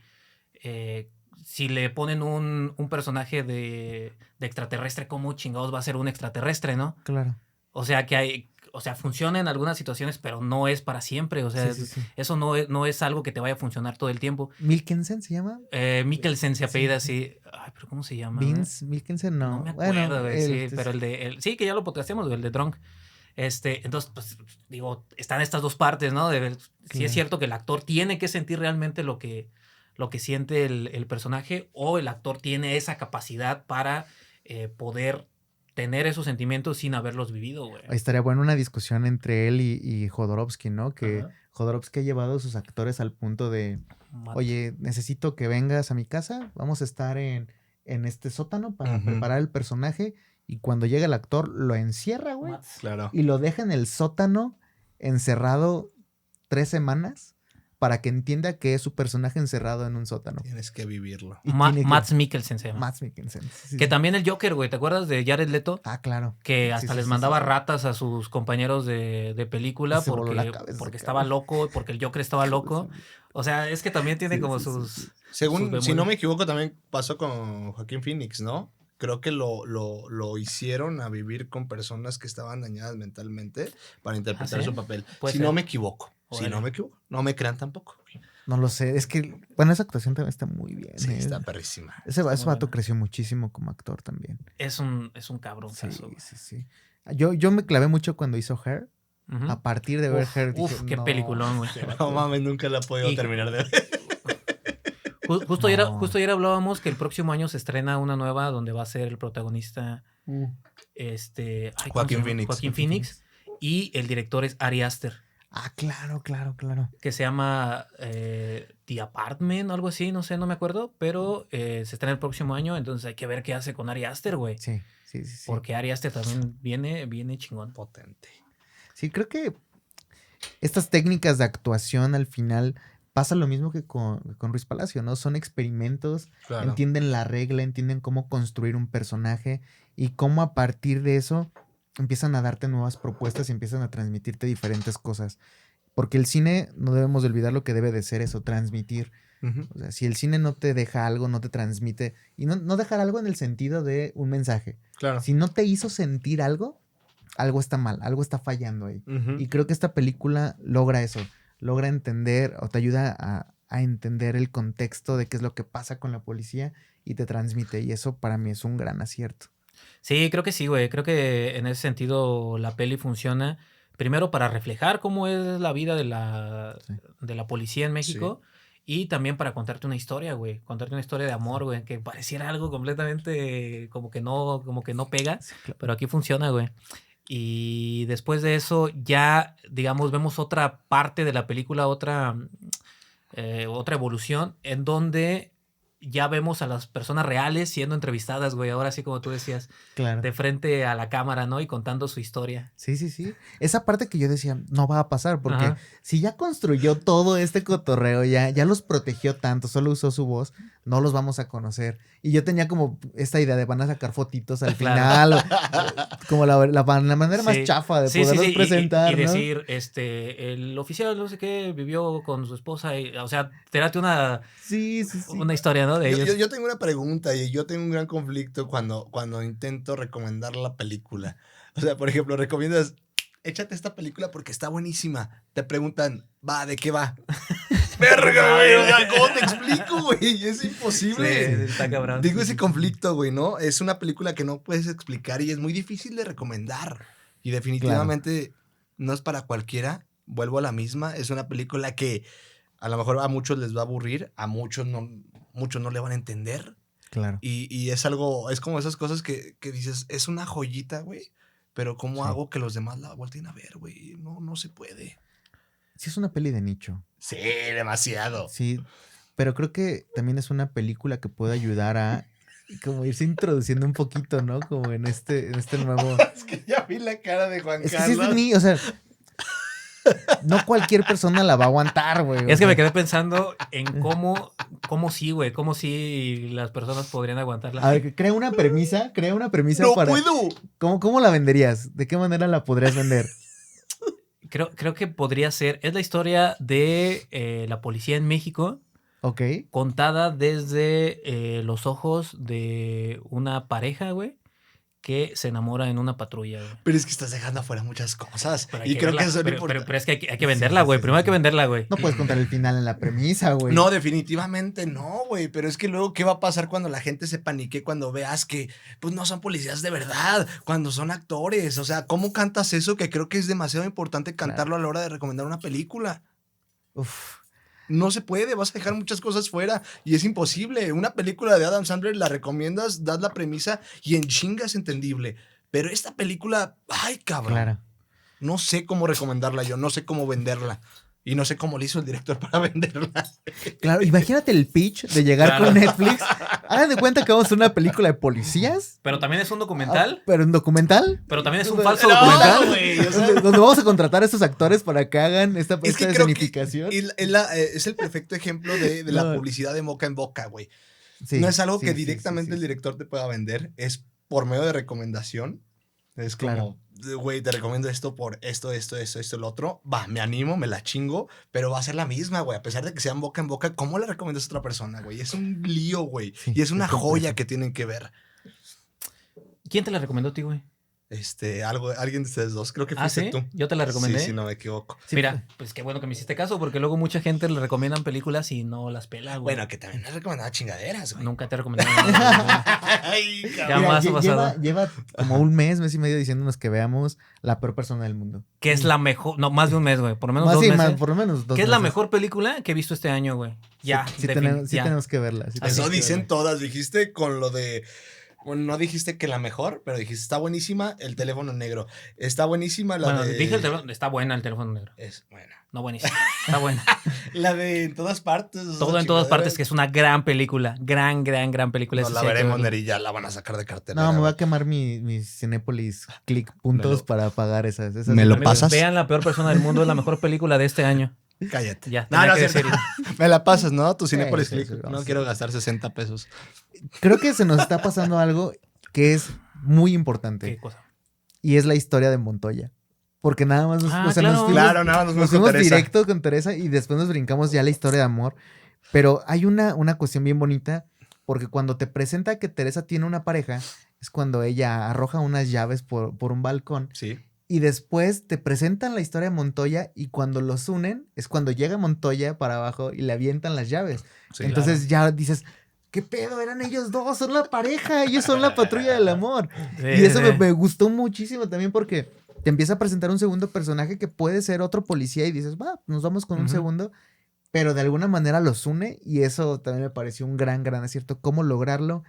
si le ponen un personaje de extraterrestre, ¿cómo chingados va a ser un extraterrestre, no? Claro. O sea que funciona en algunas situaciones, pero no es para siempre. O sea, eso no es algo que te vaya a funcionar todo el tiempo. ¿Mikkelsen se llama? Mikkelsen se apellida así. Ay, pero ¿cómo se llama? Vince Mikkelsen, no. No me acuerdo, güey, pero sí, que ya lo podcasteamos, el de Drunk. Entonces, pues, digo, están estas dos partes, ¿no? Si es cierto que el actor tiene que sentir realmente lo que siente el personaje, o el actor tiene esa capacidad para poder tener esos sentimientos sin haberlos vivido, güey. Estaría buena una discusión entre él y Jodorowsky, ¿no? Que Jodorowsky ha llevado a sus actores al punto de, oye, necesito que vengas a mi casa, vamos a estar en este sótano para preparar el personaje, y cuando llega el actor lo encierra, güey. Claro. Y lo deja en el sótano encerrado 3 semanas para que entienda que es su personaje encerrado en un sótano. Tienes que vivirlo. Mads Mikkelsen se llama. Mads Mikkelsen. Que también el Joker, güey. ¿Te acuerdas de Jared Leto? Ah, claro. Que hasta les mandaba ratas a sus compañeros de película porque estaba loco, porque el Joker estaba loco. O sea, es que también tiene como sus... Según, si no me equivoco, también pasó con Joaquín Phoenix, ¿no? Creo que lo hicieron a vivir con personas que estaban dañadas mentalmente para interpretar su papel. No me equivoco. Si no me equivoco. No me crean tampoco. No lo sé. Es que, bueno, esa actuación también está muy bien. Sí, está perrísima. Ese vato creció muchísimo como actor también. Es un cabrón. Sí. Yo me clavé mucho cuando hizo Hair. A partir de ver Hair dije, qué peliculón, güey. No mames, nunca la he podido terminar de ver. Justo ayer hablábamos que el próximo año se estrena una nueva donde va a ser el protagonista Joaquín Phoenix, y el director es Ari Aster. Ah, claro. Que se llama The Apartment o algo así, no sé, no me acuerdo, pero se estrena el próximo año, entonces hay que ver qué hace con Ari Aster, güey. Sí. Porque Ari Aster también viene chingón. Potente. Sí, creo que estas técnicas de actuación al final pasa lo mismo que con Ruiz Palacio, ¿no? Son experimentos, entienden la regla, entienden cómo construir un personaje y cómo a partir de eso empiezan a darte nuevas propuestas y empiezan a transmitirte diferentes cosas. Porque el cine, no debemos de olvidar lo que debe de ser eso, transmitir. O sea, si el cine no te deja algo, no te transmite, y no dejar algo en el sentido de un mensaje. Claro. Si no te hizo sentir algo está mal, algo está fallando ahí. Y creo que esta película logra eso, logra entender o te ayuda a entender el contexto de qué es lo que pasa con la policía y te transmite. Y eso para mí es un gran acierto. Sí, creo que sí, güey. Creo que en ese sentido la peli funciona, Primero para reflejar cómo es la vida de la, Sí. de la policía en México. Y también para contarte una historia, güey. Contarte una historia de amor, güey. Que pareciera algo completamente como que no pega. Sí, claro. Pero aquí funciona, güey. Y después de eso ya, digamos, vemos otra parte de la película, otra evolución, en donde ya vemos a las personas reales siendo entrevistadas, güey. Ahora sí, como tú decías, Claro. de frente a la cámara, ¿no? Y contando su historia. Sí, sí, sí. Esa parte que yo decía, no va a pasar, porque Ajá. si ya construyó todo este cotorreo, ya los protegió tanto, solo usó su voz, no los vamos a conocer. Y yo tenía como esta idea de van a sacar fotitos al Claro. final, como la manera más Sí. chafa de Sí, poderlos sí. presentar, Y ¿no? decir, el oficial no sé qué vivió con su esposa. O sea, tírate una Sí, sí, sí. historia, ¿no? De ellos. Yo tengo una pregunta y yo tengo un gran conflicto cuando intento recomendar la película. O sea, por ejemplo, recomiendas, échate esta película porque está buenísima. Te preguntan, ¿de qué va? Verga, güey, o sea, ¿cómo te explico, güey? Es imposible. Sí, está cabrón. Digo ese conflicto, güey, ¿no? Es una película que no puedes explicar y es muy difícil de recomendar. Y definitivamente no es para cualquiera. Vuelvo a la misma. Es una película que a lo mejor a muchos les va a aburrir, a muchos no le van a entender. Claro. Y es algo, es como esas cosas que dices, es una joyita, güey. Pero ¿cómo Sí. hago que los demás la volteen a ver, güey? No se puede. Sí, es una peli de nicho. Sí, demasiado. Sí, pero creo que también es una película que puede ayudar a como irse introduciendo un poquito, ¿no? Como en este nuevo... Es que ya vi la cara de Juan Es que sí es Carlos. de niño, o sea, no cualquier persona la va a aguantar, güey. Es que me quedé pensando en cómo sí, güey, cómo sí las personas podrían aguantarla. A ver, crea una premisa ¡No para... puedo! ¿Cómo la venderías? ¿De qué manera la podrías vender? Creo que podría ser, es la historia de la policía en México, Ok. contada desde los ojos de una pareja, güey, que se enamora en una patrulla, güey. Pero es que estás dejando afuera muchas cosas. Pero hay Y que creo verla, que eso es pero, importante. pero es que hay que venderla, güey. sí, Primero hay sí. que venderla, güey. No puedes contar el final en la premisa, güey. No, definitivamente no, güey. Pero es que luego, ¿qué va a pasar cuando la gente se panique cuando veas que, pues, no son policías de verdad, cuando son actores? O sea, ¿cómo cantas eso? Que creo que es demasiado importante cantarlo a la hora de recomendar una película. Uf. No se puede, vas a dejar muchas cosas fuera y es imposible. Una película de Adam Sandler la recomiendas, das la premisa y en chinga es entendible. Pero esta película, ay, cabrón. Claro. No sé cómo recomendarla yo, no sé cómo venderla. Y no sé cómo le hizo el director para venderla. Claro, imagínate el pitch de llegar Claro. con Netflix. Hagan de cuenta que vamos a hacer una película de policías. Pero también es un documental. Pero un documental. Pero también es un No, falso no, documental. güey, o sea, Donde vamos a contratar a estos actores para que hagan esta es que creo que escenificación. es el perfecto ejemplo de la No. publicidad de boca en boca, güey. Sí, No es algo sí, que sí, directamente sí, el sí. director te pueda vender, es por medio de recomendación. Es como, güey, te recomiendo esto por esto, lo otro. Va, me animo, me la chingo, pero va a ser la misma, güey. A pesar de que sean boca en boca, ¿cómo le recomiendas a otra persona, güey? Es un lío, güey. Sí, Y es una es complejo. joya que tienen que ver. ¿Quién te la recomendó a ti, güey? Alguien de ustedes dos, creo que Ah, fuiste ¿sí? tú. Yo te la recomendé. Sí, no me equivoco. Sí, Mira, pues qué bueno que me hiciste caso, porque luego mucha gente le recomiendan películas y no las pela, güey. Bueno, que también me has recomendado chingaderas, güey. Nunca te he recomendado nada. Ay, Ya cabrón. más ha pasado. lleva como un mes y medio diciéndonos que veamos La Peor Persona del Mundo. Que es la mejor, no, más de un mes, güey. Por lo menos Más, 2 sí, meses. más, por lo menos 2 ¿Qué es la meses. mejor película que he visto este año, güey? Ya, Sí, ya. tenemos que verla. sí tenemos Eso que dicen verla. todas. Dijiste con lo de. Bueno, no dijiste que la mejor, pero dijiste está buenísima el teléfono negro. Está buenísima la Bueno, de. dije el teléfono, está buena el teléfono negro. Es buena. No buenísima. Está buena. La de en todas partes. Todo en todas partes, que es una gran película. Gran película. No Esa la sí hay que veremos, verla. Neri, ya la van a sacar de cartera. No, me va a quemar mi Cinépolis Click puntos para pagar esas. ¿Me lo Amigos, pasas? Vean La Peor Persona del Mundo, es la mejor película de este año. Cállate. Ya, No, tenía no, que es cierto. decirlo. Me la pasas, ¿no? Tu Cinépolis Sí, Click. sí, No vamos. quiero gastar 60 pesos. Creo que se nos está pasando algo que es muy importante. ¿Qué cosa? Y es la historia de Montoya. Porque nada más Ah, nos claro. fuimos, Claro, nada, nos nos fuimos con fuimos Teresa. directo con Teresa y después nos brincamos ya la historia de amor. Pero hay una cuestión bien bonita porque cuando te presenta que Teresa tiene una pareja es cuando ella arroja unas llaves por un balcón Sí. y después te presentan la historia de Montoya y cuando los unen es cuando llega Montoya para abajo y le avientan las llaves. Sí. Entonces ya dices, ¿qué pedo? Eran ellos dos, son la pareja, ellos son la patrulla del amor. Sí, Y eso sí. me gustó muchísimo también porque te empieza a presentar un segundo personaje que puede ser otro policía y dices, va, nos vamos con un segundo, pero de alguna manera los une y eso también me pareció un gran acierto, cómo lograrlo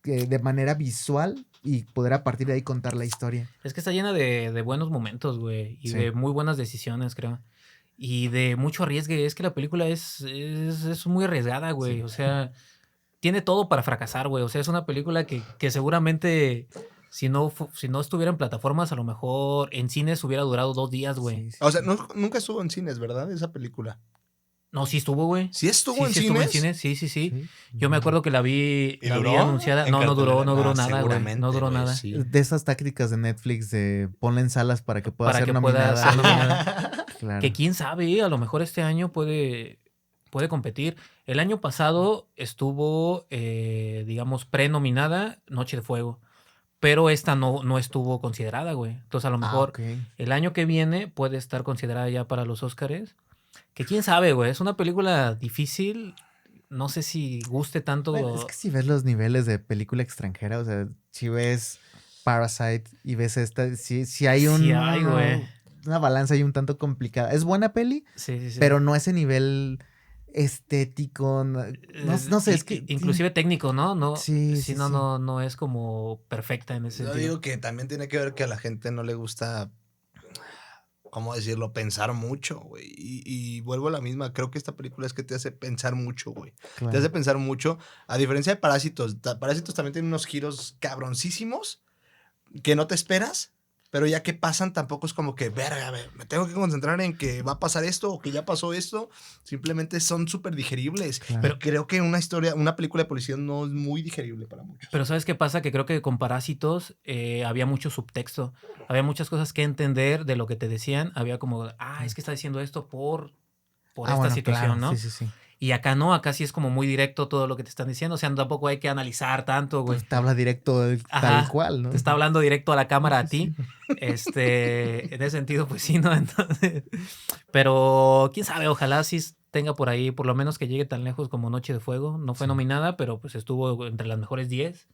de manera visual y poder a partir de ahí contar la historia. Es que está llena de buenos momentos, güey, y de muy buenas decisiones, creo. Y de mucho arriesgue. Es que la película es muy arriesgada, güey. Sí. O sea, tiene todo para fracasar, güey. O sea, es una película que seguramente si no estuviera en plataformas, a lo mejor en cines hubiera durado 2 días, güey. O sea, nunca estuvo en cines, ¿verdad? Esa película. No, sí estuvo, güey. ¿Sí estuvo en cines? Estuvo en cines, sí. Yo me acuerdo que la vi anunciada. No duró nada, güey. No duró nada. Sí. De esas tácticas de Netflix de ponla en salas para que pueda ser nominada. Claro. Que quién sabe, a lo mejor este año puede competir. El año pasado estuvo, digamos, prenominada Noche de Fuego. Pero esta no estuvo considerada, güey. Entonces, a lo mejor el año que viene puede estar considerada ya para los Óscares. Que quién sabe, güey. Es una película difícil. No sé si guste tanto. Bueno, es que si ves los niveles de película extranjera, o sea, si ves Parasite y ves esta, si hay una balanza ahí un tanto complicada. Es buena peli, sí. Pero no a ese nivel estético, no sé, es que inclusive técnico, ¿no? No es como perfecta en ese sentido. Yo digo que también tiene que ver que a la gente no le gusta, ¿cómo decirlo? Pensar mucho, güey. Y vuelvo a la misma. Creo que esta película es que te hace pensar mucho, güey. Claro. Te hace pensar mucho. A diferencia de Parásitos. Parásitos también tiene unos giros cabroncísimos que no te esperas. Pero ya que pasan, tampoco es como que, verga, me tengo que concentrar en que va a pasar esto o que ya pasó esto. Simplemente son súper digeribles. Claro. Pero creo que una película de policía no es muy digerible para muchos. Pero ¿sabes qué pasa? Que creo que con Parásitos había mucho subtexto. Había muchas cosas que entender de lo que te decían. Había como, es que está diciendo esto por esta situación, claro. ¿no? Sí. Y acá no, acá sí es como muy directo todo lo que te están diciendo. O sea, tampoco hay que analizar tanto, güey. Pues te habla directo tal cual, ¿no? Te está hablando directo a la cámara a ti. En ese sentido, pues sí, ¿no? Entonces, pero quién sabe, ojalá sí tenga por ahí, por lo menos que llegue tan lejos como Noche de Fuego. No fue nominada, pero pues estuvo entre las mejores 10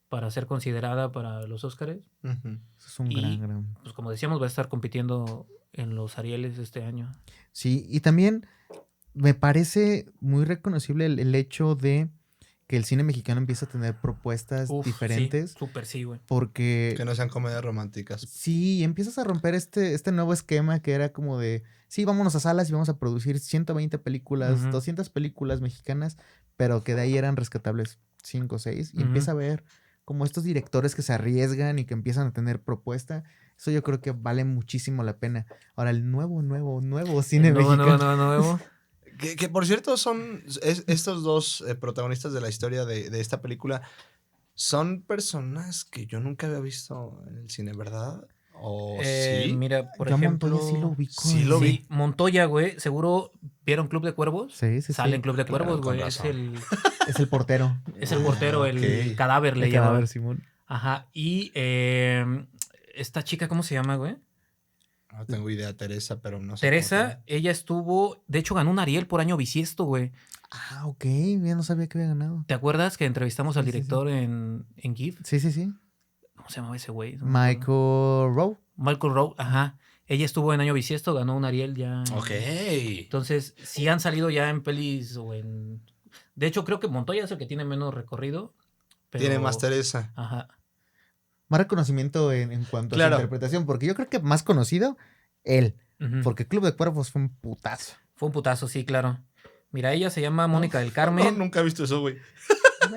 para ser considerada para los Óscares. Eso es un gran. Pues como decíamos, va a estar compitiendo en los Arieles este año. Sí, y también me parece muy reconocible el hecho de que el cine mexicano empieza a tener propuestas diferentes. Sí, súper sí, güey. Porque... que no sean comedias románticas. Sí, empiezas a romper este nuevo esquema que era como de, sí, vámonos a salas y vamos a producir 120 películas, 200 películas mexicanas, pero que de ahí eran rescatables 5 o 6. Y empieza a ver como estos directores que se arriesgan y que empiezan a tener propuesta. Eso yo creo que vale muchísimo la pena. Ahora, el nuevo cine mexicano. Nuevo. Que por cierto son estos dos protagonistas de la historia de esta película son personas que yo nunca había visto en el cine, ¿verdad? ¿O sí? Mira, por ejemplo... Montoya sí lo ubico. Sí, vi. Montoya, güey, seguro ¿vieron Club de Cuervos? Sí. Sale en Club de Cuervos, güey. Es el portero. Es el portero, el cadáver le llama. Cadáver, Simón. Ajá. Y esta chica, ¿cómo se llama, güey? No tengo idea, Teresa, pero no sé. Teresa, ella estuvo... De hecho, ganó un Ariel por Año Bisiesto, güey. Ah, ok. Ya no sabía que había ganado. ¿Te acuerdas que entrevistamos al director en GIF? Sí. ¿Cómo se llamaba ese güey? Michael Rowe. Michael Rowe, ajá. Ella estuvo en Año Bisiesto, ganó un Ariel ya. Ok. Entonces, sí han salido ya en pelis o en... De hecho, creo que Montoya es el que tiene menos recorrido. Pero... Tiene más Teresa. Ajá. Más reconocimiento en cuanto a su interpretación, porque yo creo que más conocido, él. Porque Club de Cuervos fue un putazo. Fue un putazo, sí, claro. Mira, ella se llama Mónica del Carmen. No, nunca he visto eso, güey.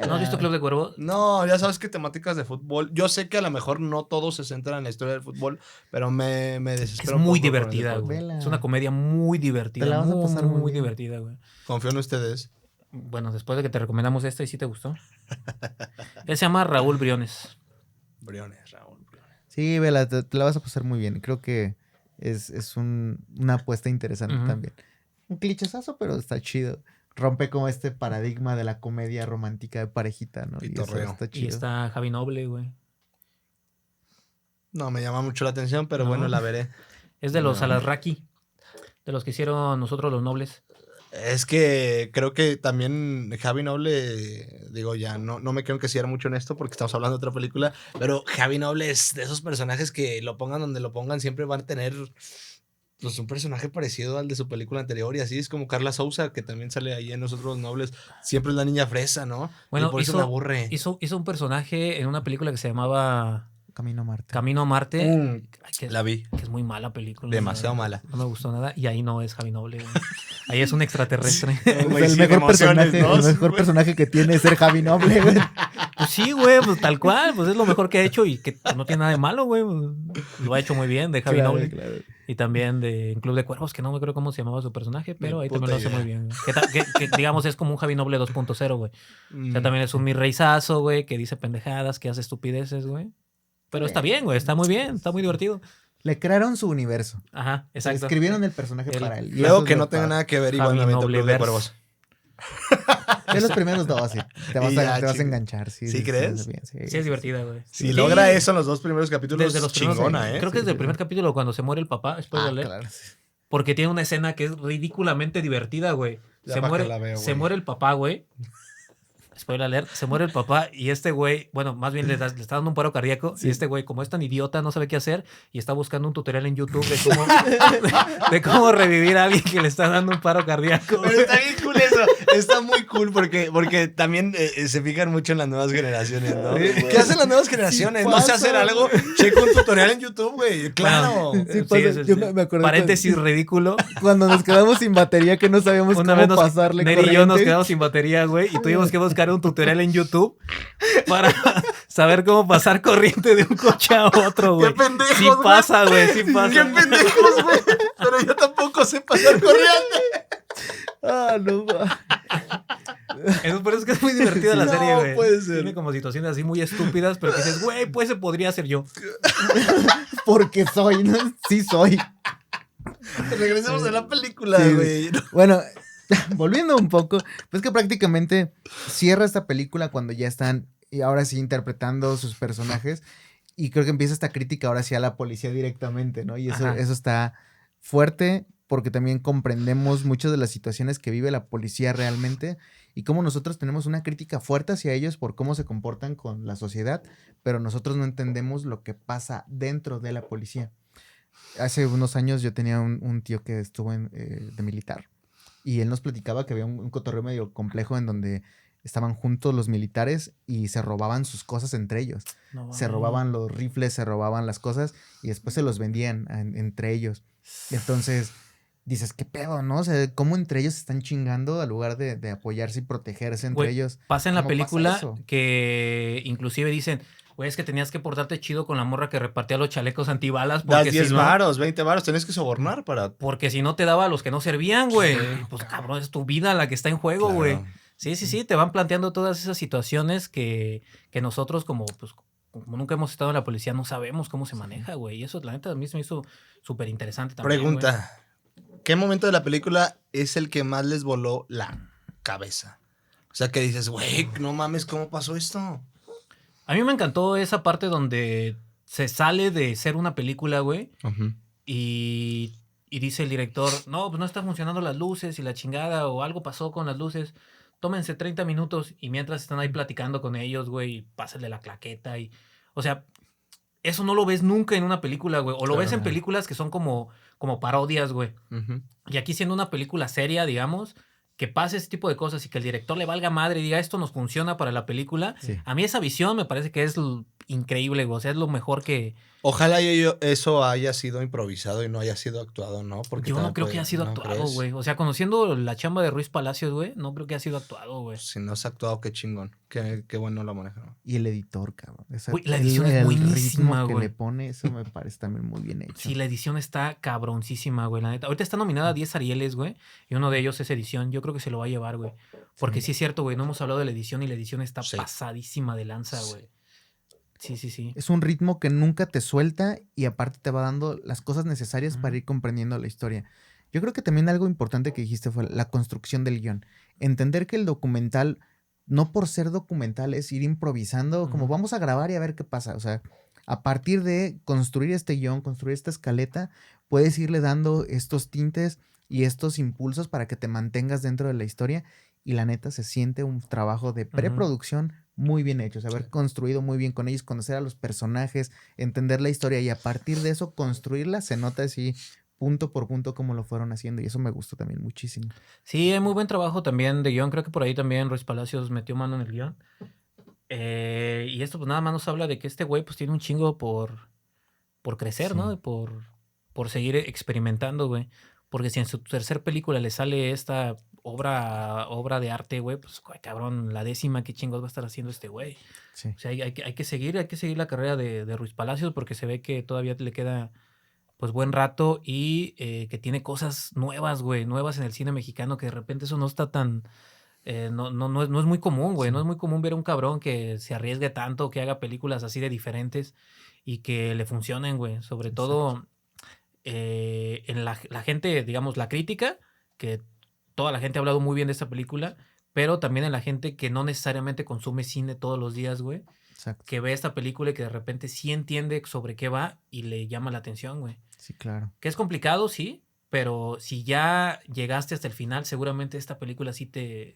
¿No has visto Club de Cuervos? No, ya sabes que temáticas de fútbol. Yo sé que a lo mejor no todo se centra en la historia del fútbol, pero me desespero. Es muy divertida, güey. Es una comedia muy divertida. Te la vas a pasar muy divertida, güey. Confío en ustedes. Bueno, después de que te recomendamos esta y sí te gustó. Él se llama Raúl Briones. Raúl Briones. Sí, vela, te la vas a pasar muy bien. Creo que es una apuesta interesante también. Un clichesazo, pero está chido. Rompe como este paradigma de la comedia romántica de parejita, ¿no? Y eso está chido. Y está Javi Noble, güey. No me llama mucho la atención, pero bueno, la veré. Es de los Alarraqui, de los que hicieron Nosotros los Nobles. Es que creo que también Javi Noble, digo ya, no me quiero encasillar mucho en esto porque estamos hablando de otra película, pero Javi Noble es de esos personajes que lo pongan donde lo pongan, siempre van a tener pues, un personaje parecido al de su película anterior y así es como Carla Souza, que también sale ahí en Nosotros los Nobles, siempre es la niña fresa, ¿no? Bueno, y por eso me aburre. Hizo un personaje en una película que se llamaba Camino a Marte. Camino a Marte. La vi. Que es muy mala película. Demasiado mala. No me gustó nada. Y ahí no es Javi Noble. Güey. Ahí es un extraterrestre. Güey, el mejor personaje que tiene es ser Javi Noble, güey. Pues sí, güey, pues tal cual. Pues es lo mejor que ha hecho y que no tiene nada de malo, güey. Lo ha hecho muy bien de Javi Noble. Claro. Y también de Club de Cuervos, que no me acuerdo cómo se llamaba su personaje, pero ahí también lo hace muy bien. Que digamos es como un Javi Noble 2.0, güey. O sea, también es un mi reizazo, güey, que dice pendejadas, que hace estupideces, güey. Pero está bien, güey, está muy bien, está muy divertido. Le crearon su universo. Ajá, exacto. Escribieron el personaje para él. Luego que no tenga nada que ver igual me Club de Cuervos. Es los primeros dos, sí. Te vas a enganchar, sí. ¿Sí crees? Sí, es divertida, güey. Si logra eso en los 2 primeros capítulos, desde los chingona, ¿eh? Creo que desde el primer capítulo cuando se muere el papá, claro. Porque tiene una escena que es ridículamente divertida, güey. Se muere el papá, güey. Spoiler alert, se muere el papá y este güey, bueno, más bien le está dando un paro cardíaco y este güey, como es tan idiota, no sabe qué hacer y está buscando un tutorial en YouTube de cómo revivir a alguien que le está dando un paro cardíaco. Pero está bien cool eso, está muy cool porque también se fijan mucho en las nuevas generaciones, ¿no? ¿Qué hacen las nuevas generaciones? No sé hacer algo, checo un tutorial en YouTube, güey, claro. Yo me acuerdo paréntesis ridículo. Cuando nos quedamos sin batería que no sabíamos cómo pasarle Neri y yo nos quedamos sin batería, güey, y tuvimos que buscar un tutorial en YouTube para saber cómo pasar corriente de un coche a otro, güey. ¡Qué pendejos, sí pasa, güey, sí pasa. ¡Qué pendejos, güey! Pero yo tampoco sé pasar corriente. No va. Por eso es que es muy divertida la serie, güey. No puede ser. Tiene como situaciones así muy estúpidas, pero que dices, güey, pues se podría ser yo. Porque soy, ¿no? Sí soy. Regresemos a la película, güey. Sí. Bueno, volviendo un poco, pues que prácticamente cierra esta película cuando ya están, y ahora sí, interpretando sus personajes, y creo que empieza esta crítica ahora sí a la policía directamente, ¿no? Y eso está fuerte, porque también comprendemos muchas de las situaciones que vive la policía realmente, y cómo nosotros tenemos una crítica fuerte hacia ellos por cómo se comportan con la sociedad, pero nosotros no entendemos lo que pasa dentro de la policía. Hace unos años yo tenía un tío que estuvo de militar, y él nos platicaba que había un cotorreo medio complejo en donde estaban juntos los militares y se robaban sus cosas entre ellos. Se robaban los rifles, se robaban las cosas y después se los vendían entre ellos. Entonces dices, ¿qué pedo, no? O sea, ¿cómo entre ellos se están chingando al lugar de apoyarse y protegerse entre ellos? Pasa en la película que inclusive dicen... Güey, es que tenías que portarte chido con la morra que repartía los chalecos antibalas. Das 10 varos, 20 varos, tenés que sobornar para... Porque si no te daba a los que no servían, güey. Pues cabrón, es tu vida la que está en juego, güey. Claro. Sí, te van planteando todas esas situaciones que nosotros como nunca hemos estado en la policía no sabemos cómo se maneja, güey. Y eso, la neta, a mí se me hizo súper interesante también. Pregunta, ¿qué momento de la película es el que más les voló la cabeza? O sea, que dices, güey, no mames, ¿cómo pasó esto? A mí me encantó esa parte donde se sale de ser una película, güey, y dice el director, no, pues no están funcionando las luces y la chingada, o algo pasó con las luces, tómense 30 minutos, y mientras están ahí platicando con ellos, güey, pásenle la claqueta, o sea, eso no lo ves nunca en una película, güey, o lo ves en películas que son como parodias, güey, y aquí siendo una película seria, digamos, que pase ese tipo de cosas y que el director le valga madre y diga esto nos funciona para la película. Sí. A mí esa visión me parece que es increíble, güey. O sea, es lo mejor que... Ojalá eso haya sido improvisado y no haya sido actuado, ¿no? Porque yo no creo que haya sido actuado, güey. O sea, conociendo la chamba de Ruiz Palacios, güey, no creo que haya sido actuado, güey. Si no es actuado, qué chingón. Qué bueno lo maneja, ¿no? Y el editor, cabrón. Güey, la edición es buenísima, güey. Que le pone, eso me parece también muy bien hecho. Sí, la edición está cabroncísima, güey, la neta. Ahorita está nominada a 10 Arieles, güey, y uno de ellos es edición. Yo creo que se lo va a llevar, güey. Porque sí es cierto, güey, no hemos hablado de la edición y la edición está pasadísima de lanza, güey. Sí. Es un ritmo que nunca te suelta y aparte te va dando las cosas necesarias para ir comprendiendo la historia. Yo creo que también algo importante que dijiste fue la construcción del guión. Entender que el documental, no por ser documental, es ir improvisando, como vamos a grabar y a ver qué pasa. O sea, a partir de construir este guión, construir esta escaleta, puedes irle dando estos tintes y estos impulsos para que te mantengas dentro de la historia. Y la neta se siente un trabajo de preproducción muy bien hecho. O sea, haber construido muy bien con ellos, conocer a los personajes, entender la historia y a partir de eso construirla, se nota así punto por punto como lo fueron haciendo. Y eso me gustó también muchísimo. Sí, hay muy buen trabajo también de guión. Creo que por ahí también Ruiz Palacios metió mano en el guión. Y esto pues nada más nos habla de que este güey pues tiene un chingo por crecer, Sí. ¿no? Por seguir experimentando, güey. Porque si en su tercer película le sale esta obra de arte, güey, pues güey, cabrón, la 10ª, ¿qué chingos va a estar haciendo este güey? Sí. O sea, hay que seguir la carrera de Ruiz Palacios porque se ve que todavía le queda pues buen rato y que tiene cosas nuevas, güey, nuevas en el cine mexicano, que de repente eso no está tan... no es muy común, güey. Sí. No es muy común ver a un cabrón que se arriesgue tanto, que haga películas así de diferentes y que le funcionen, güey. Sobre Exacto. todo en la gente, digamos, la crítica, que toda la gente ha hablado muy bien de esta película, pero también en la gente que no necesariamente consume cine todos los días, güey. Exacto. Que ve esta película y que de repente sí entiende sobre qué va y le llama la atención, güey. Sí, claro. Que es complicado, sí, pero si ya llegaste hasta el final, seguramente esta película sí te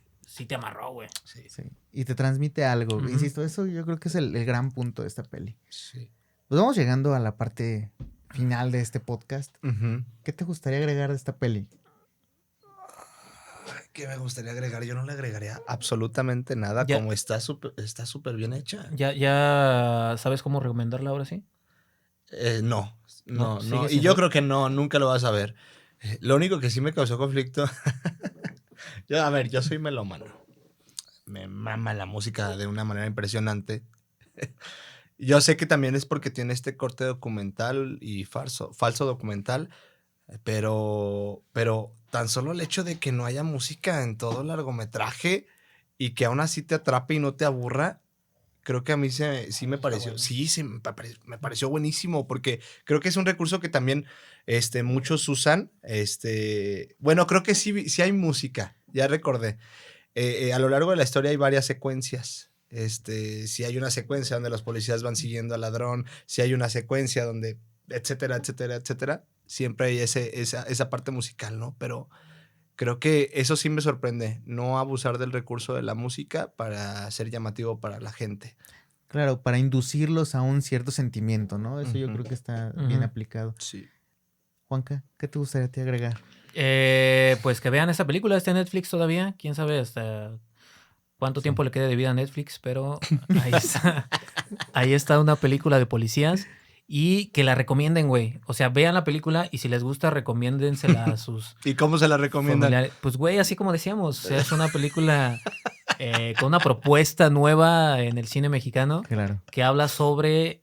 amarró, güey. Sí. Sí. Y te transmite algo. Ujú. Insisto, eso yo creo que es el gran punto de esta peli. Sí. Pues vamos llegando a la parte final de este podcast. Ujú. ¿Qué te gustaría agregar de esta peli? ¿Qué me gustaría agregar? Yo no le agregaría absolutamente nada, Ya. como está súper bien hecha. ¿Ya sabes cómo recomendarla ahora sí? No. ¿Sigues Y en yo duda? creo que no, nunca lo vas a ver. Lo único que sí me causó conflicto. Yo soy melómano. Me mama la música de una manera impresionante. Yo sé que también es porque tiene este corte documental y falso documental, pero tan solo el hecho de que no haya música en todo el largometraje y que aún así te atrape y no te aburra, creo que a mí sí me pareció, bueno. sí, me pareció buenísimo, porque creo que es un recurso que también muchos usan. Bueno, creo que sí hay música, ya recordé. A lo largo de la historia hay varias secuencias. Si hay una secuencia donde los policías van siguiendo al ladrón, si hay una secuencia donde, etcétera, etcétera, etcétera, siempre hay esa parte musical, ¿no? Pero creo que eso sí me sorprende, no abusar del recurso de la música para ser llamativo para la gente. Claro, para inducirlos a un cierto sentimiento, ¿no? Eso yo Ujú. creo que está bien Ujú. aplicado. Sí. Juanca, ¿qué te gustaría a ti agregar? Pues que vean esta película, está en Netflix todavía. Quién sabe hasta cuánto Sí. tiempo le quede de vida a Netflix, pero ahí está. Ahí está una película de policías y que la recomienden, güey. O sea, vean la película y si les gusta, recomiéndensela a sus ¿Y cómo se la recomiendan? familiares. Pues, güey, así como decíamos, o sea, es una película con una propuesta nueva en el cine mexicano Claro. que habla sobre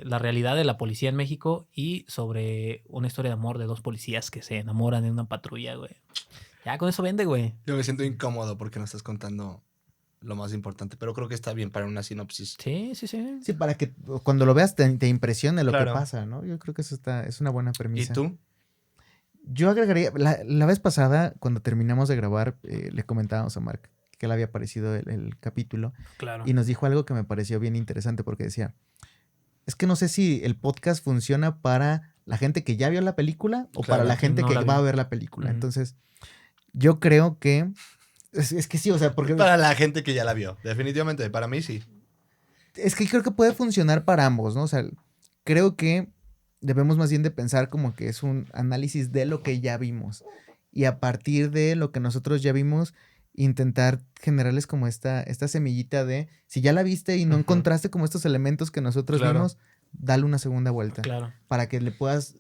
la realidad de la policía en México y sobre una historia de amor de dos policías que se enamoran en una patrulla, güey. Ya con eso vende, güey. Yo me siento incómodo porque no estás contando lo más importante, pero creo que está bien para una sinopsis. Sí, sí, sí. Sí, para que cuando lo veas te impresione lo Claro. que pasa, ¿no? Yo creo que eso es una buena ¿Y premisa. tú? Yo agregaría, la vez pasada, cuando terminamos de grabar, le comentábamos a Mark que le había parecido el capítulo Claro. y nos dijo algo que me pareció bien interesante porque decía, es que no sé si el podcast funciona para la gente que ya vio la película o para Claro, la gente no que la va a vio. ver la película. Ujú. Entonces, yo creo que, es que sí, o sea, porque Para la gente que ya la vio, definitivamente, para mí sí. es que creo que puede funcionar para ambos, ¿no? O sea, creo que debemos más bien de pensar como que es un análisis de lo que ya vimos. Y a partir de lo que nosotros ya vimos, intentar generarles como esta semillita de, si ya la viste y no Ujú. encontraste como estos elementos que nosotros Claro. vimos, dale una segunda vuelta. Claro. Para que le puedas,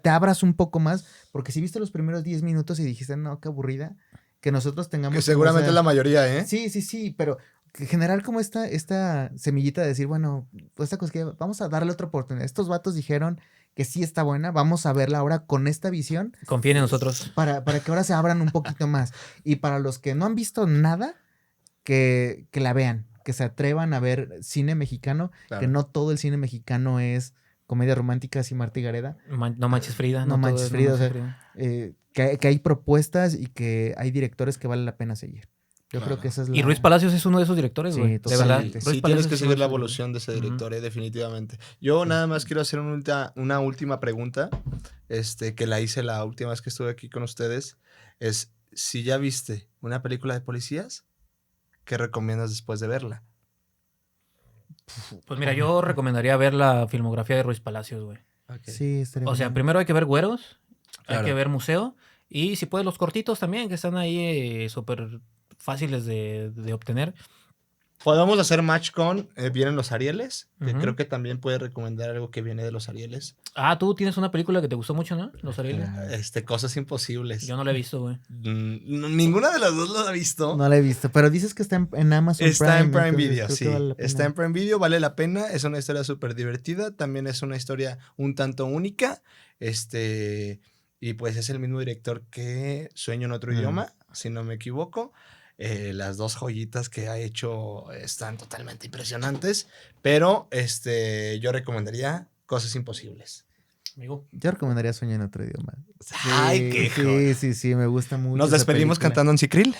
te abras un poco más, porque si viste los primeros 10 minutos y dijiste, no, qué aburrida, que nosotros tengamos... Que como seguramente esa- es la mayoría, ¿eh? Sí, pero que generar como esta semillita de decir, bueno, esta cosa que vamos a darle otra oportunidad. Estos vatos dijeron que sí está buena, vamos a verla ahora con esta visión Confíen en nosotros. para que ahora se abran un poquito más. Y para los que no han visto nada, que la vean, que se atrevan a ver cine mexicano, Claro. que no todo el cine mexicano es comedia romántica así Marta y Gareda. No manches Frida. No todo manches es Frida, No o manches sea, Frida. que hay propuestas y que hay directores que vale la pena seguir. Yo creo que esa es la... Y Ruiz Palacios es uno de esos directores, Sí, güey. De verdad. totalmente. Ruiz Sí, tienes Palacios que es seguir uno la de esos evolución de ese Ujú. director, definitivamente. Yo nada más quiero hacer una última pregunta, que la hice la última vez que estuve aquí con ustedes. Es, si ya viste una película de policías, ¿qué recomiendas después de verla? Pues mira, yo recomendaría ver la filmografía de Ruiz Palacios, güey. Sí, estaría O sea, bien. primero hay que ver Güeros, hay Claro. que ver Museo, y si puedes los cortitos también, que están ahí súper fáciles de obtener. Podemos hacer match con Vienen los Arieles, que Ujú. creo que también puede recomendar algo que viene de los Arieles. Ah, tú tienes una película que te gustó mucho, ¿no? Los Arieles. Claro. Cosas imposibles. Yo no la he visto, güey. Ninguna de las dos lo ha visto. No la he visto, pero dices que está en Amazon Está en Prime entonces Video, creo que sí. vale la pena. Está en Prime Video, vale la pena. Es una historia súper divertida. También es una historia un tanto única. Y pues es el mismo director que Sueño en otro idioma, si no me equivoco. Las dos joyitas que ha hecho están totalmente impresionantes. Pero yo recomendaría Cosas Imposibles. Amigo. Yo recomendaría Sueño en otro idioma. Ay, qué joya. Sí, me gusta mucho. Nos esa despedimos película. cantando en Cicril.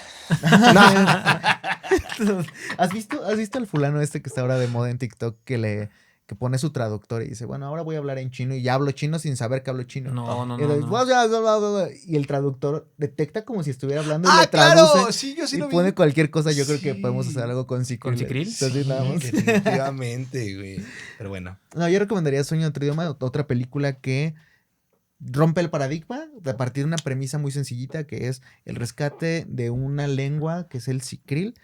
¿Has visto al fulano que está ahora de moda en TikTok que pone su traductor y dice, bueno, ahora voy a hablar en chino y ya hablo chino sin saber que hablo chino? No. Y, y el traductor detecta como si estuviera hablando y ¡Ah, le traduce claro! Sí, yo sí y lo vi. pone cualquier cosa. Yo creo que Sí. podemos hacer algo con Cicril. ¿Con Cicril? Entonces, nada más. Definitivamente, güey. Pero bueno. No, yo recomendaría Sueño en otro idioma, otra película que rompe el paradigma a partir de una premisa muy sencillita que es el rescate de una lengua que es el Cicril,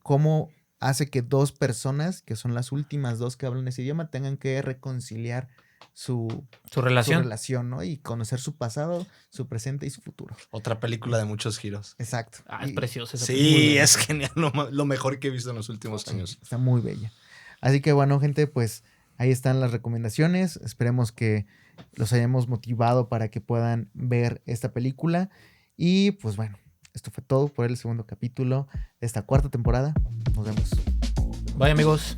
cómo hace que dos personas, que son las últimas dos que hablan ese idioma, tengan que reconciliar su relación, ¿no? Y conocer su pasado, su presente y su futuro. Otra película de muchos giros. Exacto. Ah, es Y- preciosa esa Sí, película. es genial. Lo mejor que he visto en los últimos Sí, años. está muy bella. Así que bueno, gente, pues ahí están las recomendaciones. Esperemos que los hayamos motivado para que puedan ver esta película. Y pues bueno, esto fue todo por el segundo capítulo de esta cuarta temporada. Nos vemos. Bye, amigos.